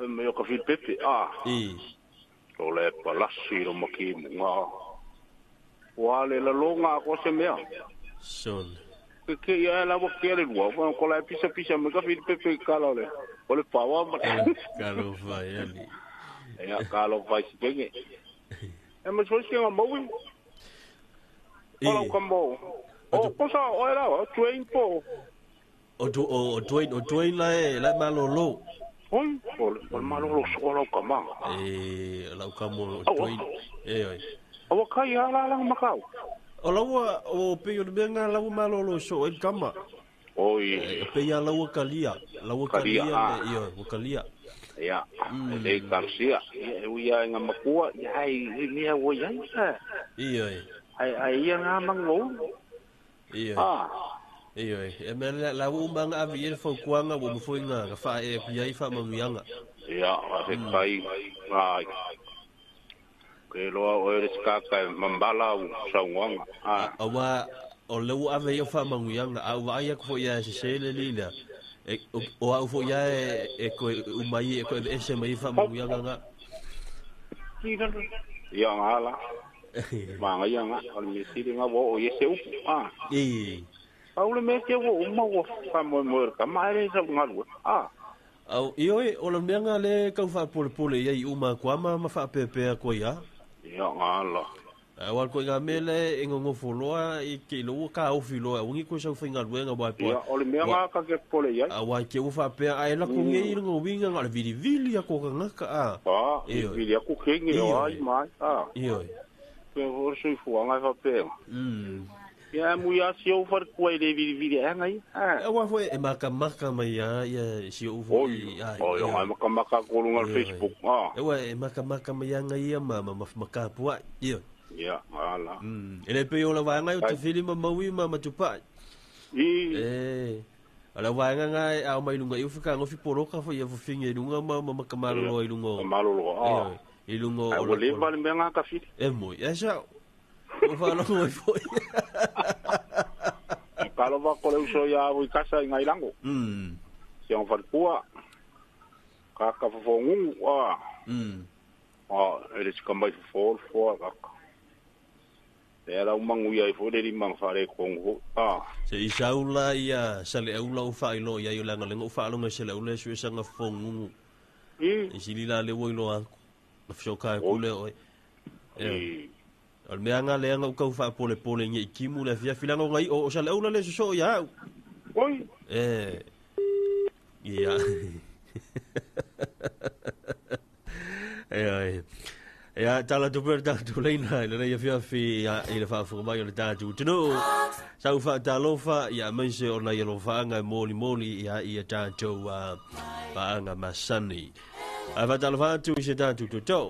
Speaker 5: Me yo ka fi pepe o le palasi lo maki nga wale la longa ko se mea
Speaker 2: son
Speaker 9: ke ia la wa ke le wa ko la pisa me ka fi pe kala le o le pawa ma
Speaker 2: kalo vai ali
Speaker 9: ya kalo vai si penge e mo so si mo wi o ko mo o ko sa o era o train po
Speaker 2: o train la malolo
Speaker 9: oi o malolo so la kama
Speaker 2: la kamo train oi
Speaker 9: o kai ala makau
Speaker 2: o lawa o pe o benga lawa malolo so e kama
Speaker 9: oi
Speaker 2: pe ya lawa kalia io kalia
Speaker 9: ya le Garcia ia nga makua ai ni wo ya
Speaker 2: io
Speaker 9: ai nga mango
Speaker 2: io io e me la umbang avi e fo kuanga wo fo nga ka fa e pia i fa mangianga
Speaker 9: ya a kai ai ke lo o e skaka mambala sa ngong
Speaker 2: awa o le ave e fa mangianga a wa ia ko ia se le lila o au fo ia e ko umai e ko e se mai fa mangianga nga
Speaker 9: ya ngala manga ya nga al mesi nga wo o ye se u Paule me ke wo mo fa mo ka mai sa ngalu
Speaker 2: au io o le menga le ka fa pole ia i uma kwa ma fa pepe ko ia
Speaker 9: ya ngala
Speaker 2: wal ko nga mele e ngo foloa i ke lo ka o filo o ngi ko sa fa ngalu nga ba po
Speaker 9: ya o le menga ka ke pole ia
Speaker 2: wa ke o fa pe ai la ko ngi ngo winga nga vili ko ka nga ka
Speaker 9: vili ko ke ngi ai mai
Speaker 2: io
Speaker 9: ke o so fu nga fa pe ya mu ya si o far ko le vili ngai
Speaker 2: wa foi e maka mai ya si o fu
Speaker 9: yo maka ko lunga Facebook
Speaker 2: wa e maka mai ngai ma maka pu io
Speaker 9: ya ala
Speaker 2: ele pe o la va ngai o te fili ma maui ma tupa ala va ngai a mai lunga i fika ngo fi poroka fo ia fo finge lunga ma maka malo i lungo i lungo
Speaker 9: o le va le menga ka fi
Speaker 2: e mo ya sa o fa lo foi
Speaker 9: kalau va ko le so ya wi kasa ngai lango si on fa kua ka fo ngu ele se kambai fo ka era un mangu ia fo de mang fare kongo
Speaker 2: se isaula ia sale aula u fa ilo ia yo langa lengo fa lo ngasele ule su sanga fo ngu isilila le wo ilo a fo ka ku le oi al meanga le nga ka fa pole ngi kimu le fia filanga ngai o sale aula le so ya
Speaker 9: oi
Speaker 2: ia ya tala tu perda tu leina le ia fia fi ile fa fu mai le tatu tino sa fa talofa ya mense ona ia lo fa nga moli ya ia tatu ba nga masani ava talofa tu se tatu to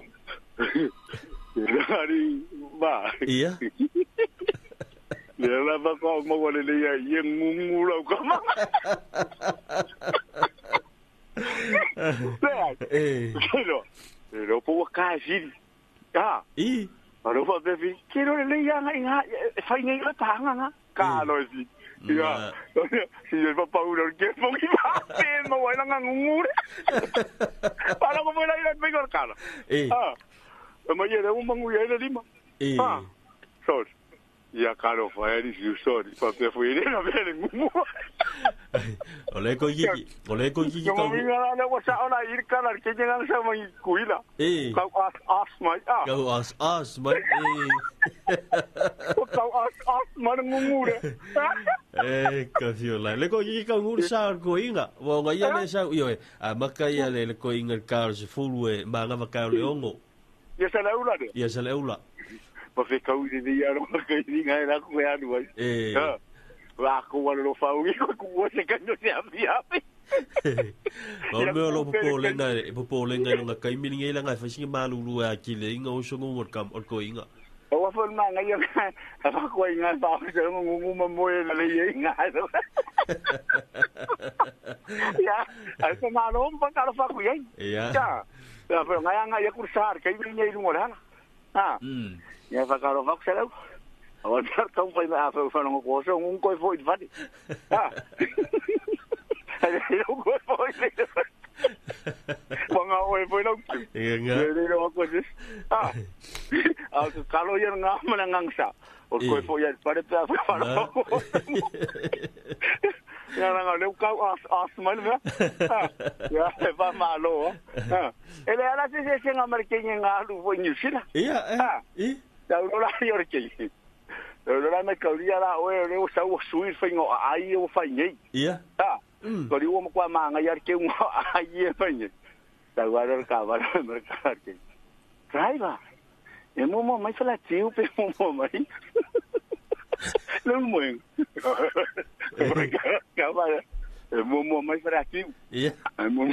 Speaker 9: Hari ba.
Speaker 2: Iya.
Speaker 9: Ya la ba ko mo wala le ya yeng ngungu la ko ma. Pero po ka si. Aro fa be quiero le ya nga fa ngai la tanga nga. Ka lo si. Ya. Si el papá uno que fue que mo wala nga ngungu. Para ko mo la ira me ko ka. Ma ia un mangu ia de lima. Sorry. Ia caro fa eri si sorry. Fa pe foi ele na vele ngumu.
Speaker 2: Ole ko yiki ka.
Speaker 9: Mo minga na wa sa ona ir kana ke jengang sa mai kuila. Kau as mai.
Speaker 2: Kau as mai.
Speaker 9: Kau as mai ngumu de.
Speaker 2: Ka fiola. Le ko yiki ka ngur sa ko inga. Wo nga ia le sa yo. Maka ia le ko inga ka se fulwe manga maka le ongo.
Speaker 9: Ya sa laula de.
Speaker 2: Ya sa laula.
Speaker 9: Pa fe kau de dia no ka inga era ko ya no ai. Va ko wa lo fa wi ko se ka no se avia.
Speaker 2: Ba me lo po lenga nga kai mi ngai langa fa singa malulu a kile inga o so ngor kam o ko inga.
Speaker 9: O fa na nga ya fa ko inga ba ko ngu mo mo le inga. Ya, ai ko na no pa ka fa ku
Speaker 2: ya.
Speaker 9: Pero nga kursar kay niya ilung wala ya fa karo fa kusalaw awan sa kung pa na fa fa ng ko so ngung ko fo idfadi ay ko fo mga oy fo lang
Speaker 2: nga
Speaker 9: no ko sis
Speaker 5: Kalau yang ngam ngangsa. O koe fo ia pare pe fa. Ya nga le ka as man ya. Ya va malo. Ele ala se nga markenye nga lu vo nyusila.
Speaker 2: Ia.
Speaker 5: Ta ula yor ke. Ora me kauria la o le o sa o sui fingo ai o fa nei.
Speaker 2: Ia.
Speaker 5: Ko ri o mo kwa manga yar ke un ai e fa nei. Ta guarda ka va mercar ke. Driver. E mo mai fala tiu pe mo mai. Não muito. Acaba. Mo mai fala tiu.
Speaker 2: Ia.
Speaker 5: Mo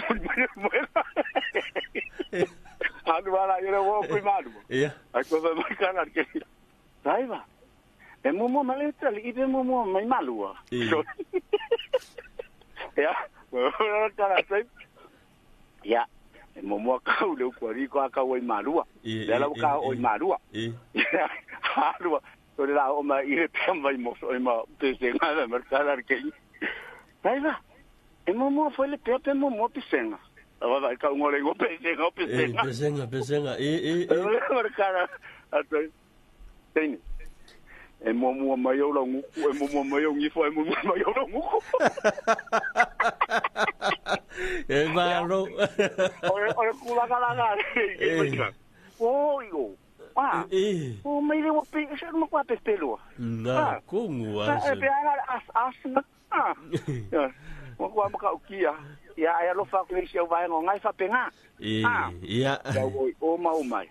Speaker 5: Anu ala ira wo primado.
Speaker 2: Ia.
Speaker 5: Ako va marcar ke. Driver. E mo mai tali ibe mo mai malua. Ya. Cara sai. Ya. Mo kau le ko ri ko ka oi malua. Ya la ka oi malua. Malua. Ora la o ma ire pamba mo so ma pesenga na mercado ke. Driver. E mo foi le pepe mo pesenga. Ava ka un ole go pesenga.
Speaker 2: Pesenga.
Speaker 5: Mercado. Ato. Tem. E mo mai o la ngu, e mo mai o ngi fo e mo mai o la ngu.
Speaker 2: E malo.
Speaker 5: Ora kula kala. Yo. O mai le o pe, se no kwa pelo.
Speaker 2: Na, como
Speaker 5: E pe as. O kwa ka ukia. Ya lo fa ko se vai ngai fa penga.
Speaker 2: Ia.
Speaker 5: O mai.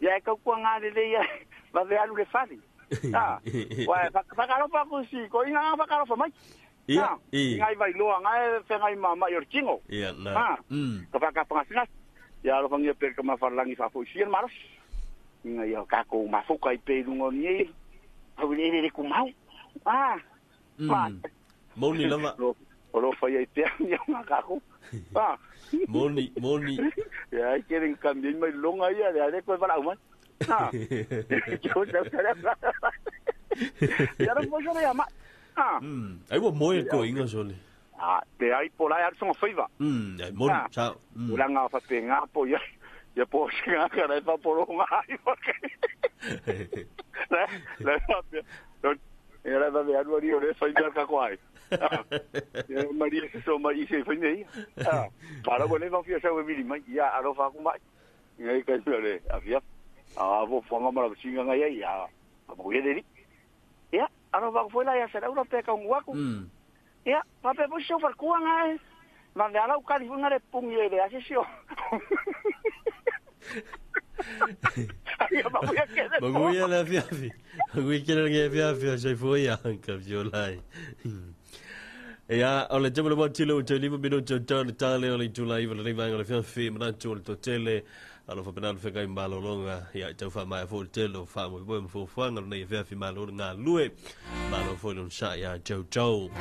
Speaker 5: Ya ka kwa ngale le ya. Va ve alu le fali. Wah, fakalo pa ko si ko ina fakalo fa mai. Ngai vai lo ngai fe ngai mama yor kingo.
Speaker 2: Ia na.
Speaker 5: Ka ka pangasnas. Ya lo fangia per ka mafarlangi fa fo sien maros. Ngai yo ka ko mafuka I pe lungo ni. Au le ku mau.
Speaker 2: Moni lama.
Speaker 5: Lo fa ye te ya ka ko.
Speaker 2: Moni.
Speaker 5: Ya quieren cambiar mai longa ya de ko para uma. Ya no puedo llamar.
Speaker 2: Ai wo moi ko inga sole.
Speaker 5: Te ai por aí son feiva.
Speaker 2: Ai moni, chao.
Speaker 5: Uranga fa penga po ya. Ya po singa cara fa por un ai porque. La era da de algo rio de feiva ka kwai. Ya Maria so mai se foi nei. Para bo le va fia sa we mi mai ya aro fa ku mai. Ngai ka sole afia. Vou falar uma singa ngai ya. Abo ye deri. Ya, ano ba foi lá ya será una peca un guaco. Ya, pape po xo far kuang ai. Mande ala u kali funga de pung ye de asesio.
Speaker 2: Maguia la fiafi. Maguia que la fiafi sai foi ya ka violai. Ya, ole temo mo tilo te livo minuto tale ole tulai vale vai ole fiafi manato to tele. Alo fa penal fe kai malo longa ya tau fa mai fo telo fa mo bo fo fanga nei fe fi malo nga lue malo fo non sa ya jojo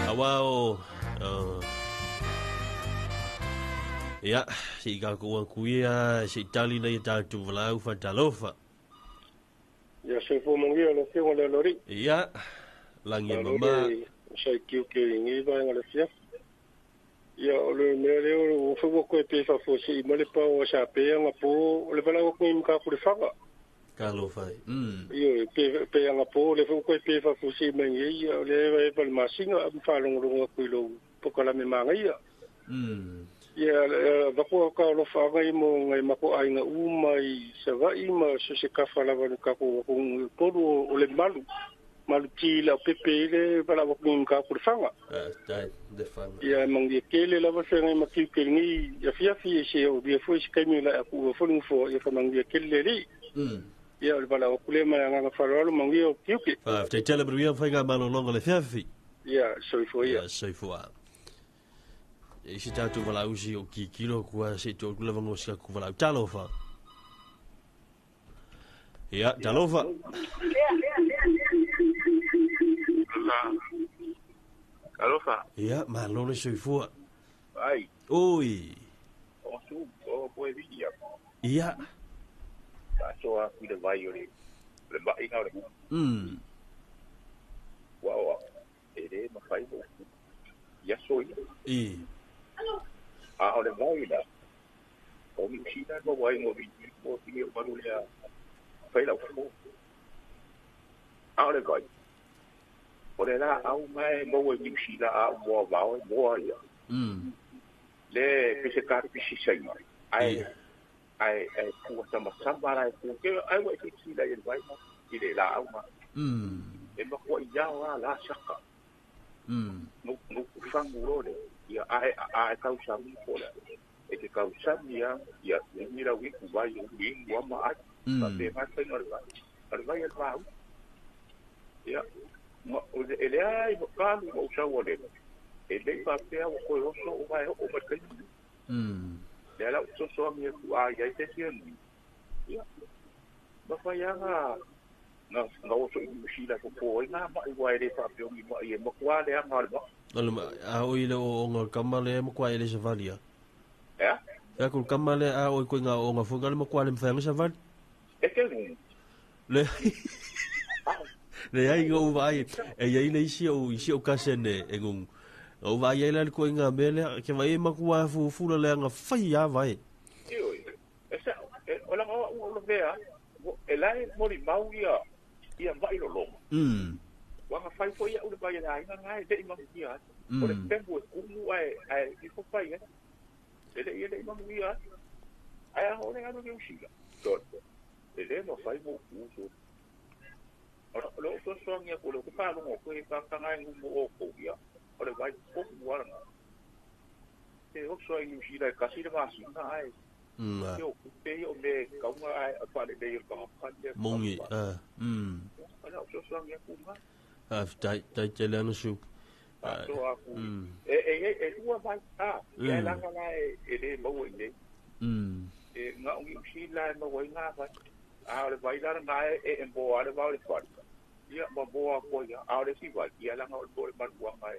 Speaker 2: awao ya si ga ko kuia si tali nei ta tu vlau fa talofa
Speaker 10: ya se fo mangi ole se ole lori
Speaker 2: ya langi mama
Speaker 10: sai kiu ke ngi vai ngale fia ya ole mele o fo ko pe fa fo si mole pa o sa pe nga po le bala ko im ka ku fa
Speaker 2: Carlo fai
Speaker 10: yo pe nga po le fo ko pe fa fo si men ye le vai pa ma singa fa long ku lo po ko la me manga ya ya va ko ka lo fa ga mo ngai ma ko ai nga u mai sa va I ma so se ka fa la va ka ko o le malu maluti la pepele para o kum ka por fanga
Speaker 2: de fanga
Speaker 10: ya mang de kele la va senga makil kelni ya fiafi se o dia foi se kemi la ku fo fo ya fa mang de kele ri ya para o kule ma nga fa lo mang yo kiuki
Speaker 2: fa te tele bria fa ga malo longo le fiafi
Speaker 10: ya so fo ya
Speaker 2: so fo e si tatu vala usi o ki kilo ku se to ku leva no ska ku vala talo fa ya talo fa
Speaker 9: Alofa.
Speaker 2: Ya, malo le soy fua.
Speaker 9: Ai.
Speaker 2: Oi.
Speaker 9: O poi via.
Speaker 2: Ya.
Speaker 9: So a cuida vai ore. Le vai na ore. Wow. Ere ma fai bo. Ya soy.
Speaker 2: E.
Speaker 9: Ore vai da. O mi si na mo wai mo vi mo ti o malu le fai la fo a le goi o le la au mai mo we mi si la a mo va o mo ya le pise ka pise sai ai ku sama sama la ku ke ai wa ki la ye vai mo i le la au ma e mo ko ya la shaka no fangu rode ia ai kau sami ko la e ke kau sami ia mira wi ku vai o wi wa ma ai pa te ma te ngal vai el va ia mo ele ai mo ka mo sa wo le ele pa te o ko o so o vai o ma kai le ala so mi ku ai ai te sien ia ba fa ya na o so i si la ko na ma i wai le pa pe o mi ma i mo kwa le nga le
Speaker 2: a o ile o nga kamale mo kwa ile se valia ya kun kamale a o ko nga o nga funga mo kwa le mfa se val
Speaker 9: e ke
Speaker 2: le ai go vai e ai le si o kasene e ngun o vai ai le ko nga mele ke vai ma kwa fu le nga fai ya vai
Speaker 9: esa o la o vea e lai mo ri mau ia vai lo wa nga fai foi o le vai ai nga de ma ia o le tempo ku ai i fo fai ele ma ia ai o le ano que usiga todo ele no fai mo uso ora lo so ngia ko lo pa lo ko pa ngai mo ko ia o le vai ko wa nga e o so i usiga kasi le mas ai yo te yo me ka nga ai pa le de ka pa de
Speaker 2: mongi
Speaker 9: ala so ngia ku ma
Speaker 2: dai te le no su
Speaker 9: tua vai e la nga e le mo e e nga ngi si la mo nga vai a le vai la nga e bo ale va le fort ia mo bo ko ia a le si vai ia la nga o bo ma ku nga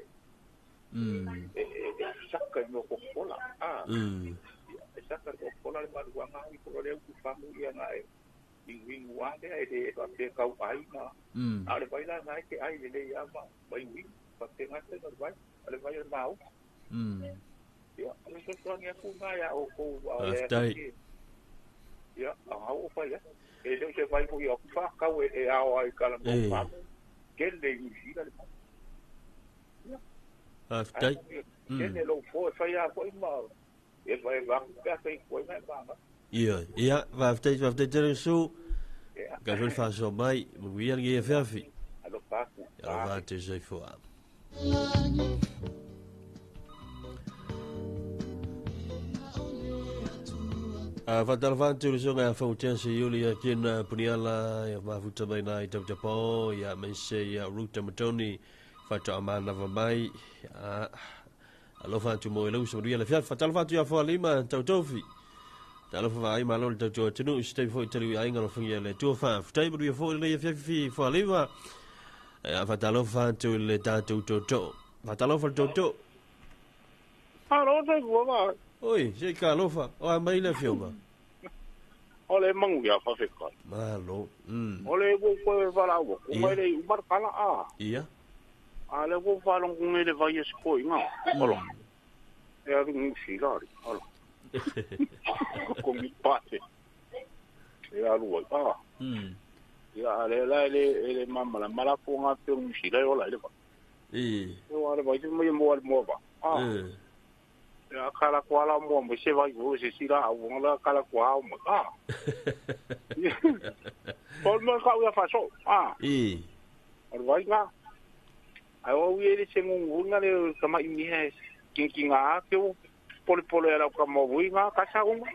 Speaker 9: e sakka no ko kola sakka ko kola le ma ku nga i ko le ku fa mu ia nga e wing wa de e pa te ka ai na a le vai la nga ke ai le ia ma vai wing pa te nga te no vai ale vai le mau ya ale so ngia ku nga ya o ko ya a o fa ya e le se vai ko yo fa ka we e a o ai kala mo fa ke le ni si la
Speaker 2: dai
Speaker 9: ke le lo fo fa ya ko ma e vai va ka sai ko na ba
Speaker 2: ia va te su ka vel fa so mai mo wi al ge fafi
Speaker 9: alo pa
Speaker 2: ya va te sei fo Fatalvantu le songa fautiansi yuli ya kina puniala ya mafuta baina i Japo ya mense ya ruta matoni fata amana vamai alofa tu mo elu soria le fia fatalvantu ya fo lima tautofi talofa vai malo tauto tenu stay fo telu ya inga lo fungia le tu fa ftai bu ya fo le fia fo lima fatalofa tu le tatu toto fatalofa toto
Speaker 10: alo te go
Speaker 2: oi sei ka lofa o mai le fioma
Speaker 10: ole mangu ya fa feka
Speaker 2: malo
Speaker 10: ole go ko va la go mai le umar kala
Speaker 2: ia
Speaker 10: ale go fa long con le vai sko inga olo e a ngi sigari olo ko mi pate e a lu ia ale le mamma la mala ko nga pe un sigari ola le ba o ale vai mo ba ya kala kwala mo se vai go se sira a wala kala kwa mo por mo ka ya fa so or vai nga ai o wi le se ngunga le kama imi he kinga ke o pole era ka mo wi nga ka sa un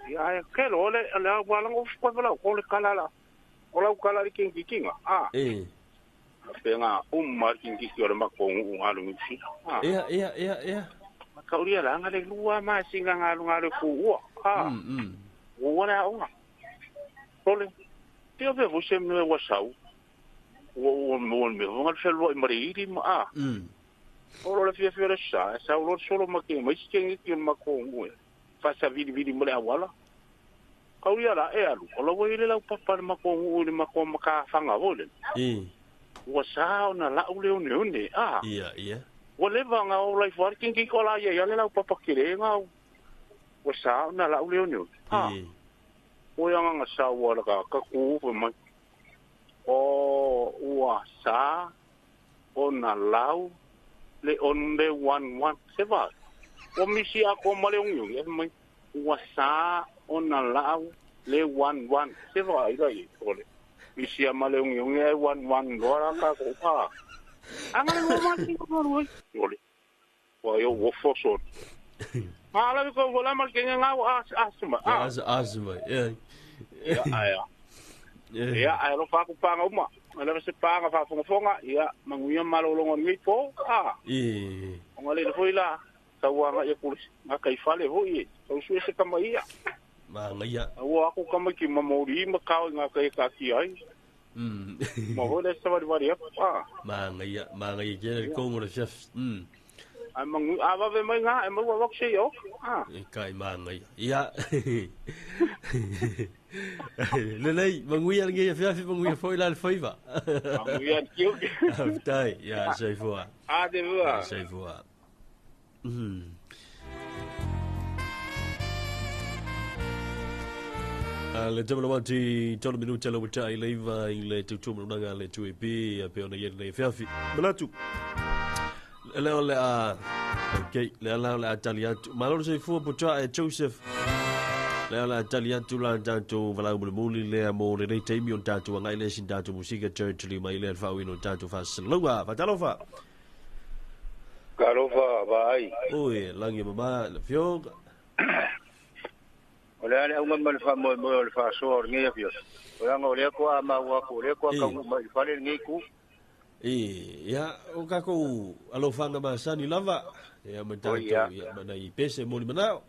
Speaker 10: ya ke lo le la wala ngo ko la ko le kala la o la kala kinga penga marking ki ora makong ngalu si
Speaker 2: ia
Speaker 10: makauria la ngale lua ma singa ngalu ku wala ona pole tio ve você me wasau o me vão fazer o mariri ma ora la fia sa lo solo ma ke mais que makong fa vidi mo le wala kauria la alu o lo ile la papa makong maka fanga vole wa sao na la ule une
Speaker 2: ia
Speaker 10: wa le vanga o lai farking ki kola ia le la papa kire nga
Speaker 5: o sa na la ule ni ha o yang nga sa wa la ka ku fu mai o wa sa o na lau le on le one se va o mi si a ko male un yu mai wa sa o na lau le one se va ira i ole mi si a male un yu nge one lo ra ka ko pa anga le ma ti ko ro ole wa yo wo fo so ala ko vola mal ke nga asma
Speaker 2: asma
Speaker 5: ya ai lo fa ku pa nga uma ala se pa nga fa fonga ya manguya malolongo ni po ngale le foila tawa nga ya kulis nga kai fale ho ye so su se kama ia
Speaker 2: ma ngaya
Speaker 5: wa ku kama ki mamori ma ka nga kai ka ki ai ma ho le sa va ria
Speaker 2: ma ngaya je ko mo chef
Speaker 5: mangu ava ve mai nga mo wa se yo
Speaker 2: kai ma ngaya ya lelei manguia nge fiafi manguia foi lá foi va
Speaker 5: manguia kiu
Speaker 2: dai ya sei voa
Speaker 5: de voa
Speaker 2: sei voa le tamo wanti tono minuta lo wata I leiva in le tutu mnanga le tu epi pe ona ye le fiafi malatu le ole a okay le ala le Italia maloro sei fu putra e Joseph le ala Italia tu la tanto vala muli le amo le taimi on tanto ngai le sin tanto musica church li mai le fa wino tanto fa slowa fa talofa
Speaker 10: Karofa vai
Speaker 2: oi langi mama le fio
Speaker 10: Olha ale uma mal fa mo le fa so nge fio Olha ngole ko ama wa ko le ko ka mo fa le nge ku
Speaker 2: ya o ka ko alo fanga ma sani lava ya matato ya mana I pese mo mana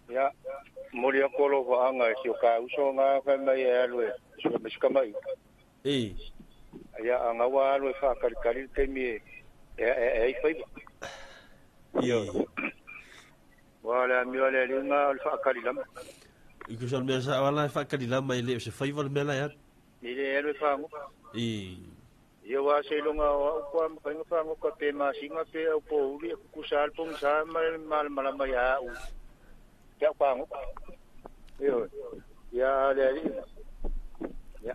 Speaker 10: ya mo le ko lo fa anga sio ka uso nga fa mai alwe so me ska mai ya anga wa alwe fa kali te mi e fa yo wala mi wala le nga fa kali lam
Speaker 2: ikusal me sa wala fa kali lam mai le se fa val mela ya
Speaker 10: ni le alwe fa ngo Yo wa se longa wa ko am pa nga ngo ka pe ma singa pe o po uri ku sal pong sa mal ma ya u ya pa ngo yo ya le ya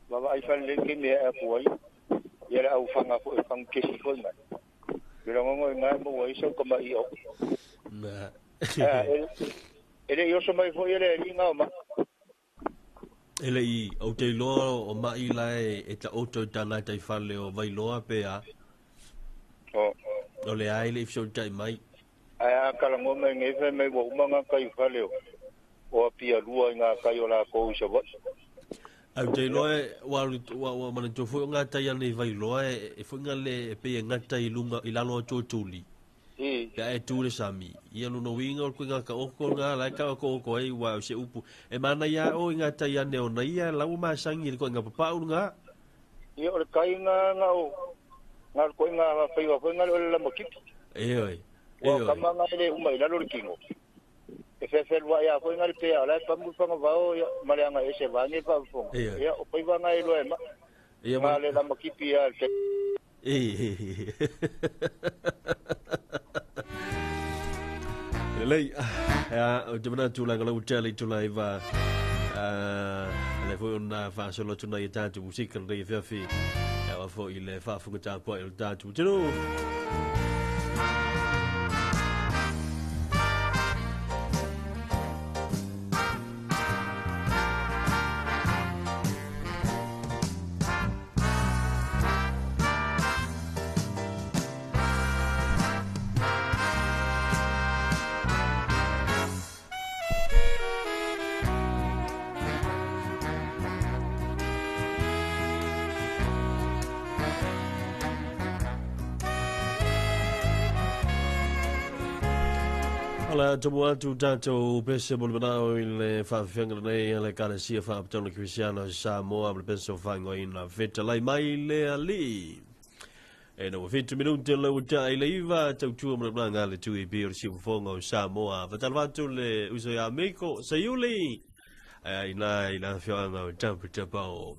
Speaker 10: baba ai fan le ke me a po ai ya la u fanga ko fang ke si ko ma yo ngo nga mo wa iso ko ma i o
Speaker 2: na
Speaker 10: ele yo so mai fo ele nga ma
Speaker 2: ele I o te loa o mai lai e ta oto tana tai fale o vai loa pe a o le ai le ifso tai mai
Speaker 10: a kala mo me nge fe me wo manga kai fale o pia lua nga kai ola ko so bo
Speaker 2: au te loa wa mana to fu nga tai ani vai loa e fu nga le pe nga tai lunga I lalo to tuli ya e tu le sami ia no winga ko nga ka o ko nga la ka ko ai wa se upu e mana ya o nga ta ya ne o na ia la ma sangi ko nga papa nga
Speaker 10: ia o kai nga o nga ko nga fa yo ko nga la mo kit
Speaker 2: oi
Speaker 10: o ka ma nga le uma la lo kingo e fe wa ya ko nga pe ala pa mu fa nga o ma le nga ese va ni pa fo ia o pa va nga lo e ma ia ma le la mo kit ia
Speaker 2: lei ya o te mana tula ngala utali tula iva le foi una fa solo tuna I tanto musica le fiafi ya wa foi le fa fu ta po il tanto tino Ala tomo atu tato pese mo banao il fa fianga nei le kana sia fa aptono cristiano Samoa le penso fango in la feta lai mai le ali e no 20 minuti le uta ile iva tau mo banga le tu I bi o si fongo Samoa va talvatu le uso ya amico sayuli ina fianga tampo tapo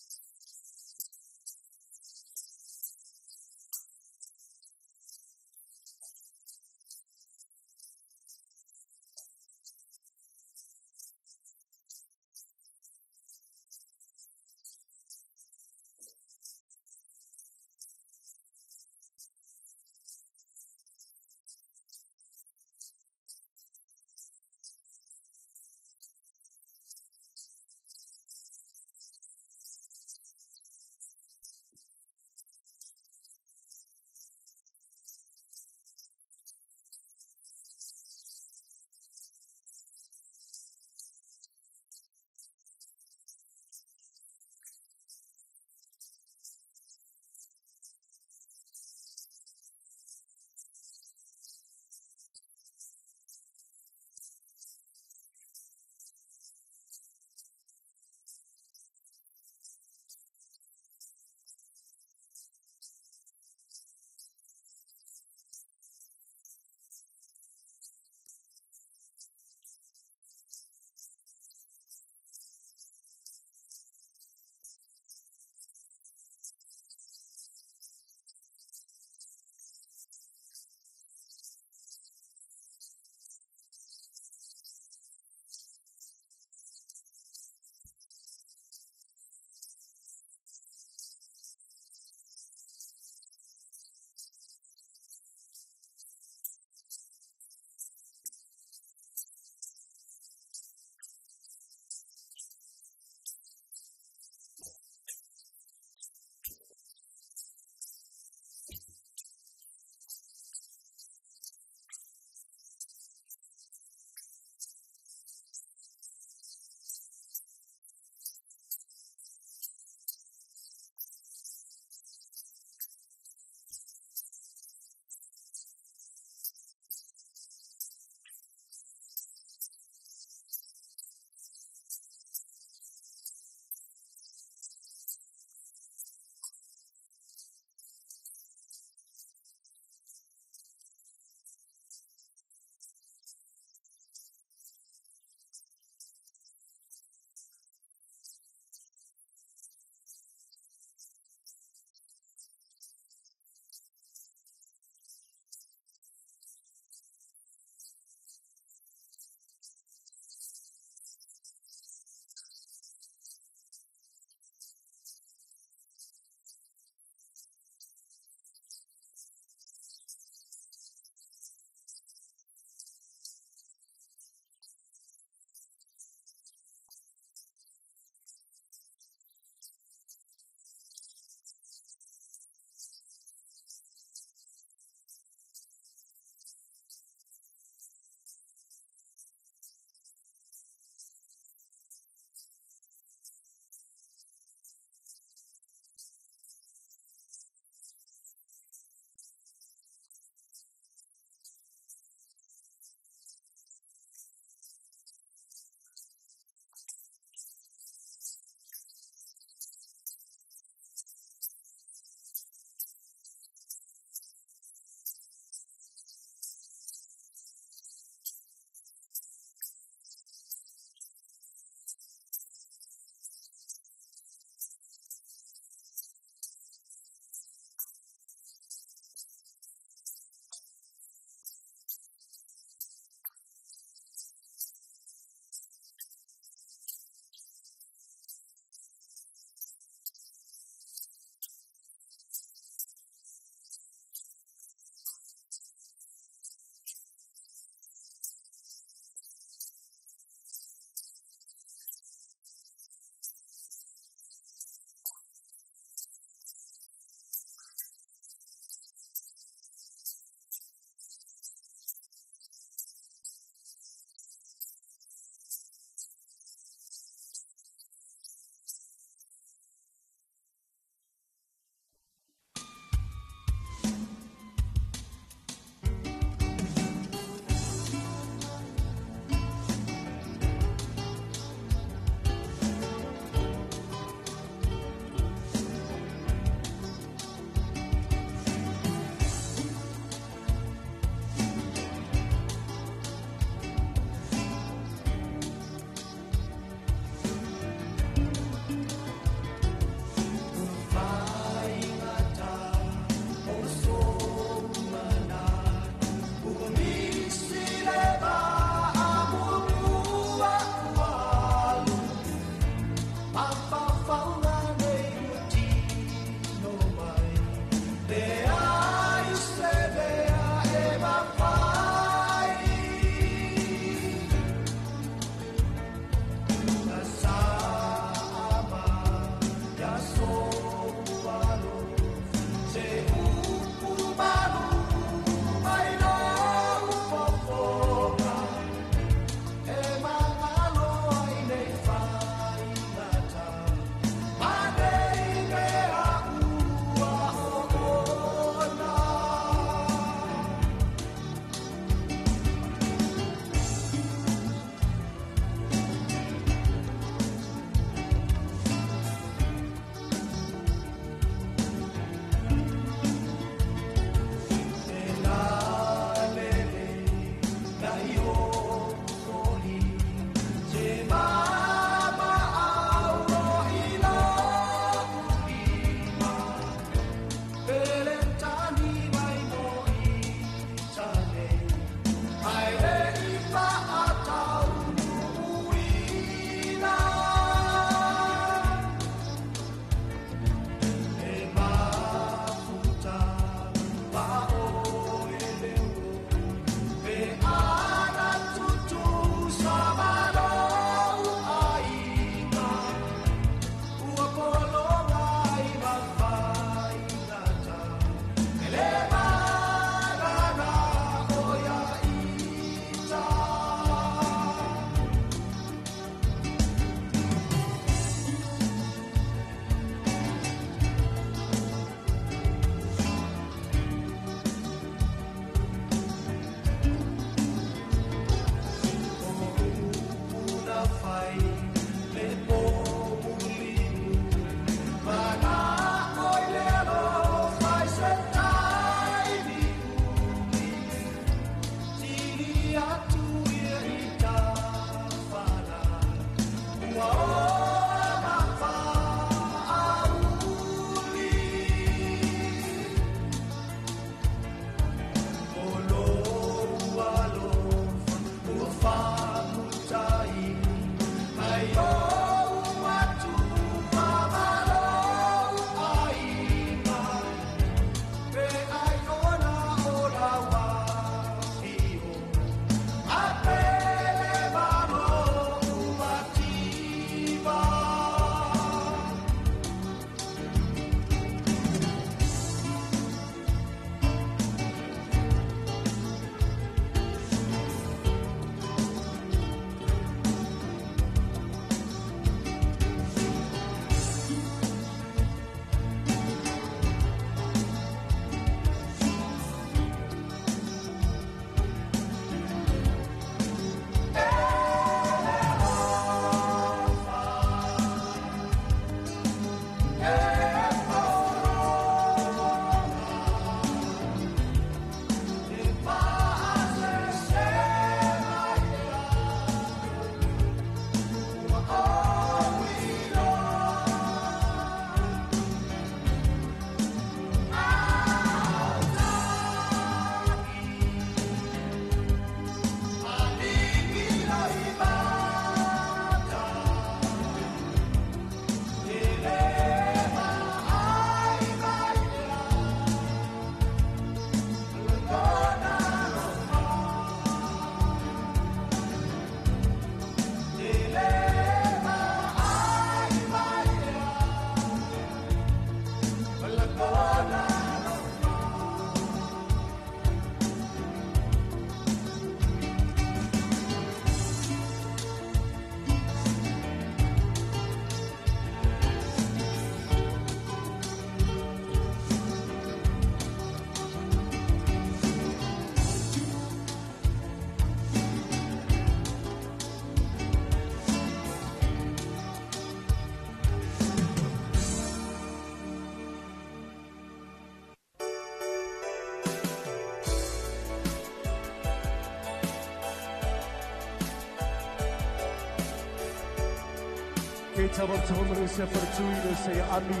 Speaker 1: E tava tamo se for tudo se ami.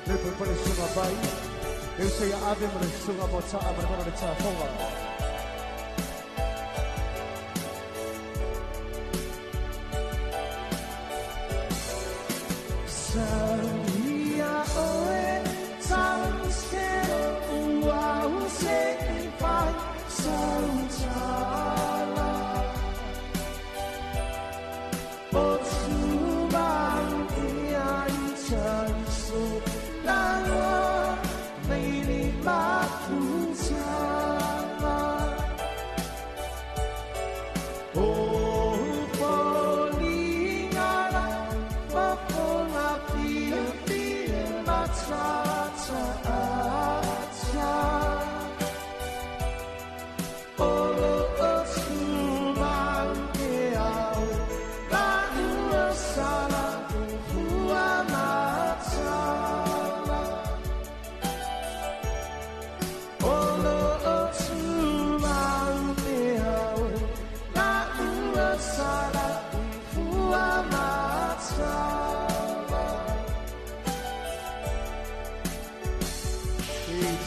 Speaker 1: Depois para sunga bai. Eu sei a ave mas sunga bota a barra de tafonga. Saia oe sanse uau se vai sanchala. Otsubang iai chansu lawa meili makunsama. Oh polingala mapola pia matata acha. Olo otsubang iau lawa sala fua matala. Olo otsubang iau lawa sala fua matala.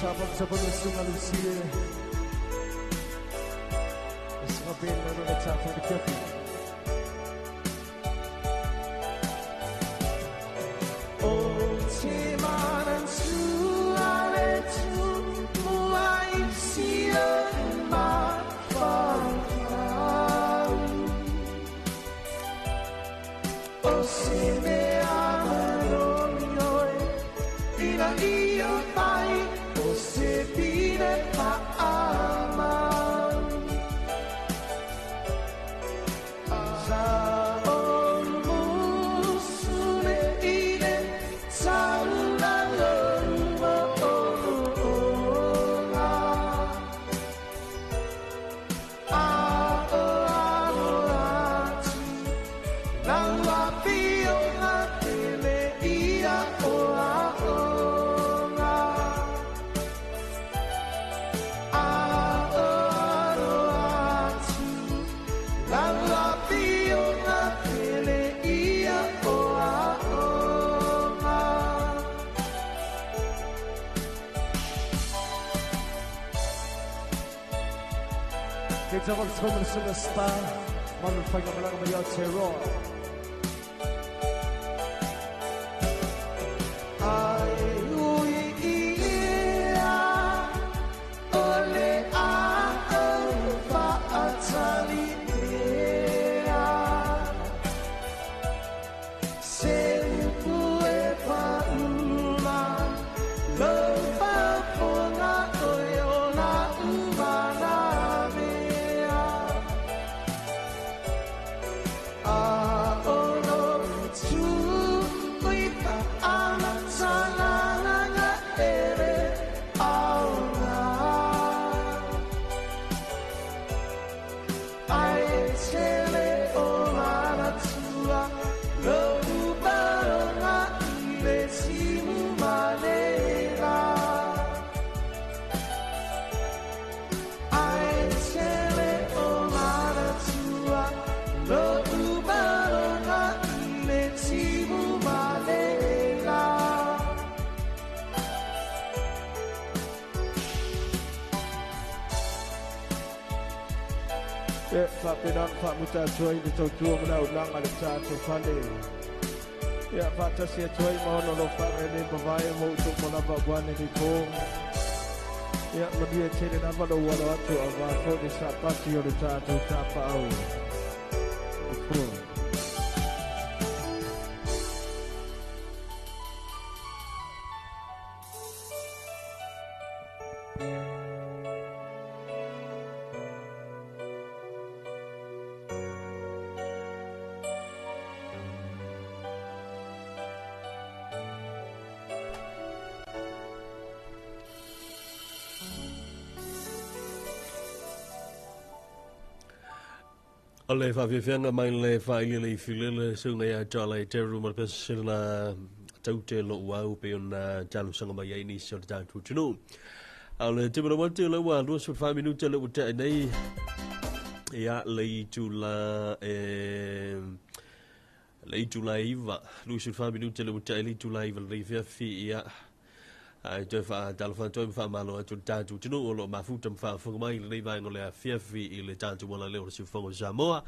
Speaker 1: Sabang sunga lucie. Sunga bela no Tauafiafi. Oh, timanan suale tu muai sia ma fang. Oh, se me amaroi ina io pai. Oh, se pide pa aman. Sa on musule ine saula lomba ona. Ati lawa pio na tele ia oa ona. Ati lawa pio na tele ia oa ona. Kita waktu semesta malu pagi malam melihat teror. Ai ui ia ole a fa atali ia se pue pa uma lo pa pona oiona umana mea. Ono tu kuita ana salana nga ere auna. Ai tele o mana tua lo ubaro nga ile simu manera. Ai tele o mana tua lo ubaro nga ile simu manera. Pak Pinang, Pak Muta Cuy di Tautua menaulang ada satu kali. Ya Pak Tasia Cuy mohon nolong Pak Rene Pavai mau untuk melabak buan ini pun. Ya media ciri nama lo walau waktu awal di sapat siyo di satu tapau.
Speaker 2: O le whawhiawhianga mai le whaile whilele sunga ia jala te ruma pesina tau te lo wau pe ona jalu sanga mai ai ni so te tātu tunu. Au le te mana wante le wa 2 minuta le wata nei ia le tu la le tulaiva luisul fa minuta le muta le tulaiva le fiafi ia ai te fa telefon to fa malo atu tatu tino o lo mafuta fa fo mai le vai ngole fiafi i le tatu wala le o si fo Samoa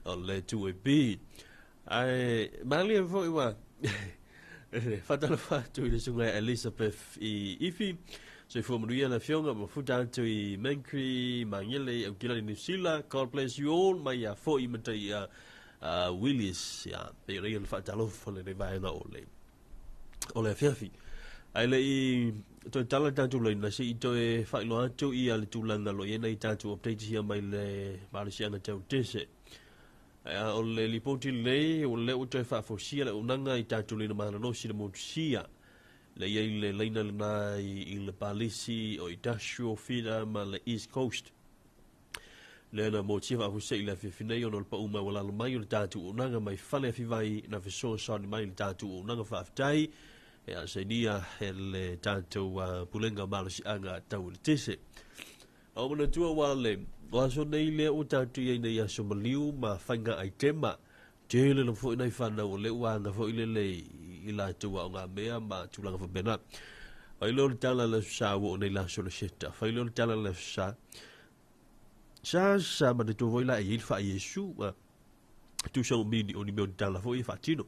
Speaker 2: o le tu e bi ai mali fo iwa fa telefon to le sunga Elizabeth i ifi so fo mruia na fionga mo futa to i Menkri mangile o kila ni sila God bless you all mai ya fo i mata ia Willis ya pe real fa telefon le vai na o le fiafi ai le i to tala tantu le na si to e fa lo atu i ale tulanga lo yena i tantu update here mai le Malaysiana tau tese o le lipoti le o le uto e fa fosia le unanga i tantu le mana no si le mosia le ye le leina na i le palisi o industrial fida ma le East Coast le na motia fa fosia le fifine o no pa uma wala mai o tantu unanga mai fale fi vai na feso sa mai le tantu unanga fa aftai ya saidia el tanto pulenga malasi anga tau le tese o mana tua wale waso nei le o tanto ye nei aso maliu ma fanga ai tema tele lo fo nei fana o le wanga fo ile le ila tua nga mea ma tulanga fo bena ai lo tala le sa wo nei la so le seta fa lo tala le sa ma de to voila il fa yesu tu so mini o ni me tala fo i fatino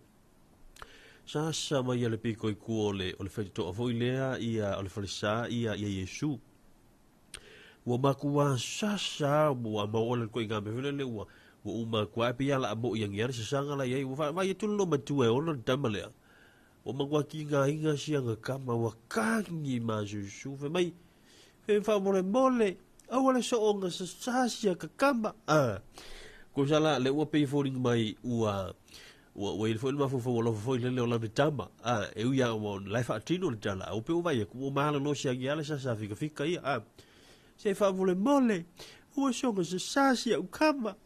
Speaker 2: sa mai le piko i ku ole o le feto foi lea ia o le falisa ia Yesu wa makua sa mo ma ole ko inga me vele wa uma kwa pia la mo yang yar sa ngala ye wa mai tu lo matu e ona damale o magwa ki inga sia kama wa kangi ma Yesu fe mai fe fa mole awale so onga sa sia ka kamba ko sala le wa pe falling mai wa il faut le faut le la tamba e uia o life atino le tala o pe vai ko mala no sia giala sa fica ia se fa vole mole o songo se sasia o kama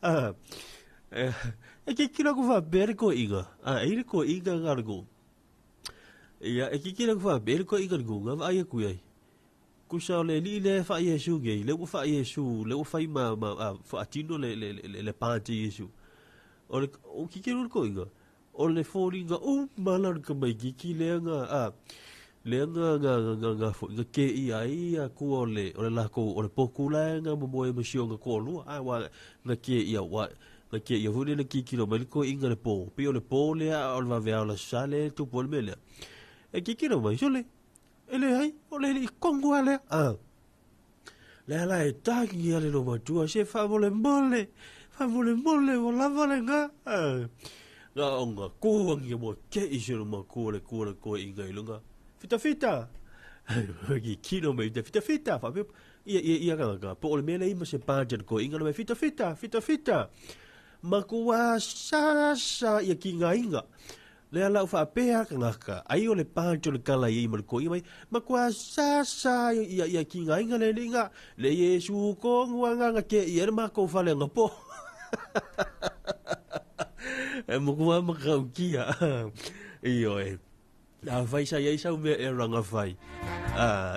Speaker 2: e que kilo ko va ber ko iga e ko iga gargo ia e que kilo ko va ber ko iga gargo vai ku ai ku sa le li fa Yesu ge le fa Yesu le fa ma fa atino le party Yesu o que kilo ko iga o le fōringa o malar ka mai ki leanga nga fo nga ke ia ku o le la ko o le pokula nga mo mo nga ko lu wa nga ke ia hu le ki lo mai ko inga le po pe o le po le o va ver la sale tu pol mele e ki lo mai jole ele ai o le kongo ale le la e tagi ale lo matua se fa vole mole o la vale nga nga onga ko ngi mo ke isero mo ko inga ilunga fita ki kino me fita fa ia ga po le mele ima se pajan ko inga me fita ma ko sa ia ki inga le ala fa pe ka ai o le pajo le kala i mo ko ima ma ko sa ia ki inga le Yesu ko nga ke ia ma ko fa le ngapo mo ko ma ka kia io la vai sa ia sa me ranga vai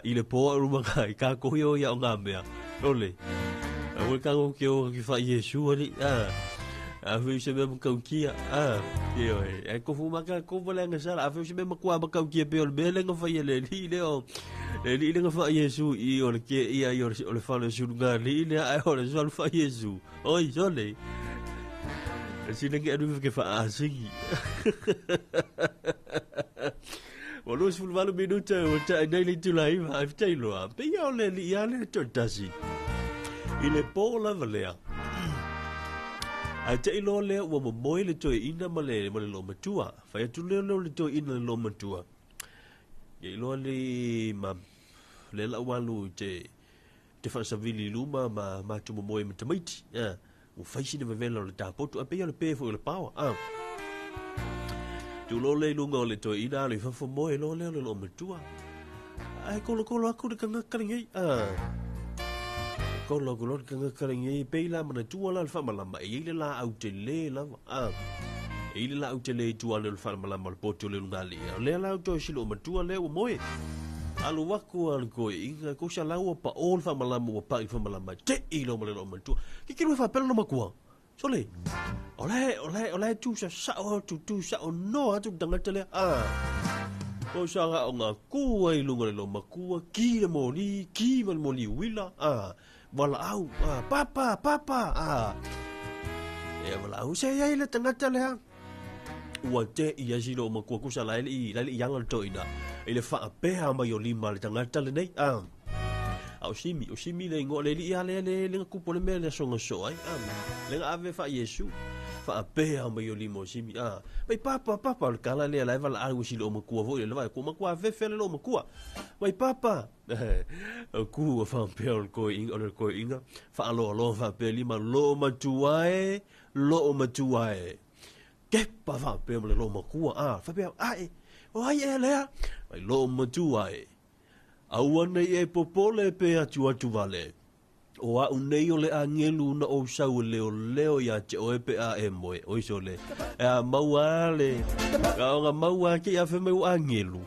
Speaker 2: ile po ruma ka ko yo ya nga me ole o ka ko ki fa Yesu ali vai se me ka kia io e ko fu ma ka ko vola nga sala vai se me ko ba ka kia pe o be le nga fa ile le nga fa Yesu i o le ke ia o le fa le su nga le ai o le so fa Yesu oi jole si lagi adu ke fa asing walau 10 minuta wata dai tu live have tailo pe ya le to tasi ile po la valea a tailo le wa mo le to ina male lo matua fa tu le to ina lo matua ye lo le ma le la walu te fa savili luma ma tu mo me tamiti o faisi de vela le tapo tu ape le pe fo le pau tu lo le lungo le to ina le fa fo mo lo matua ai ko aku de kanga karingi ko lo kanga karingi pe la mana tu la fa malama e le la au te le la e le la au te le tu la fa malama le poto le ngali le la to silo matua le o moe alu waku al ko inga ko sala o pa ol fa malama o pa fa malama te ilo male lo matua ki fa pelo no makua Sole. Ole tu sa o no tu tanga tele o sanga o nga kua I lunga lo makua ki le moli wila wala au papa e wala au se ia le tanga tele ua te ia silo makua kusa la I yanga to ina ile fa pe ha mai o lima le tanga tele nei au simi le ngo le ia le kupo le mele songa so ai le ave fa Yesu fa pe ha mai o limo simi mai papa le kala le la vala au silo makua vo le vai ko makua ve fe le makua mai papa ku fa pe o ko inga fa lo fa pe lima lo matuae ke pa fa pe le lo makua fa pe ai le mai lo matuae awana e popole pe atu vale. O a unei o le angelu na o sau leo ya te oe pe a e moe. Oiso le. A maua le. Ka o nga maua ki a fe meu angelu.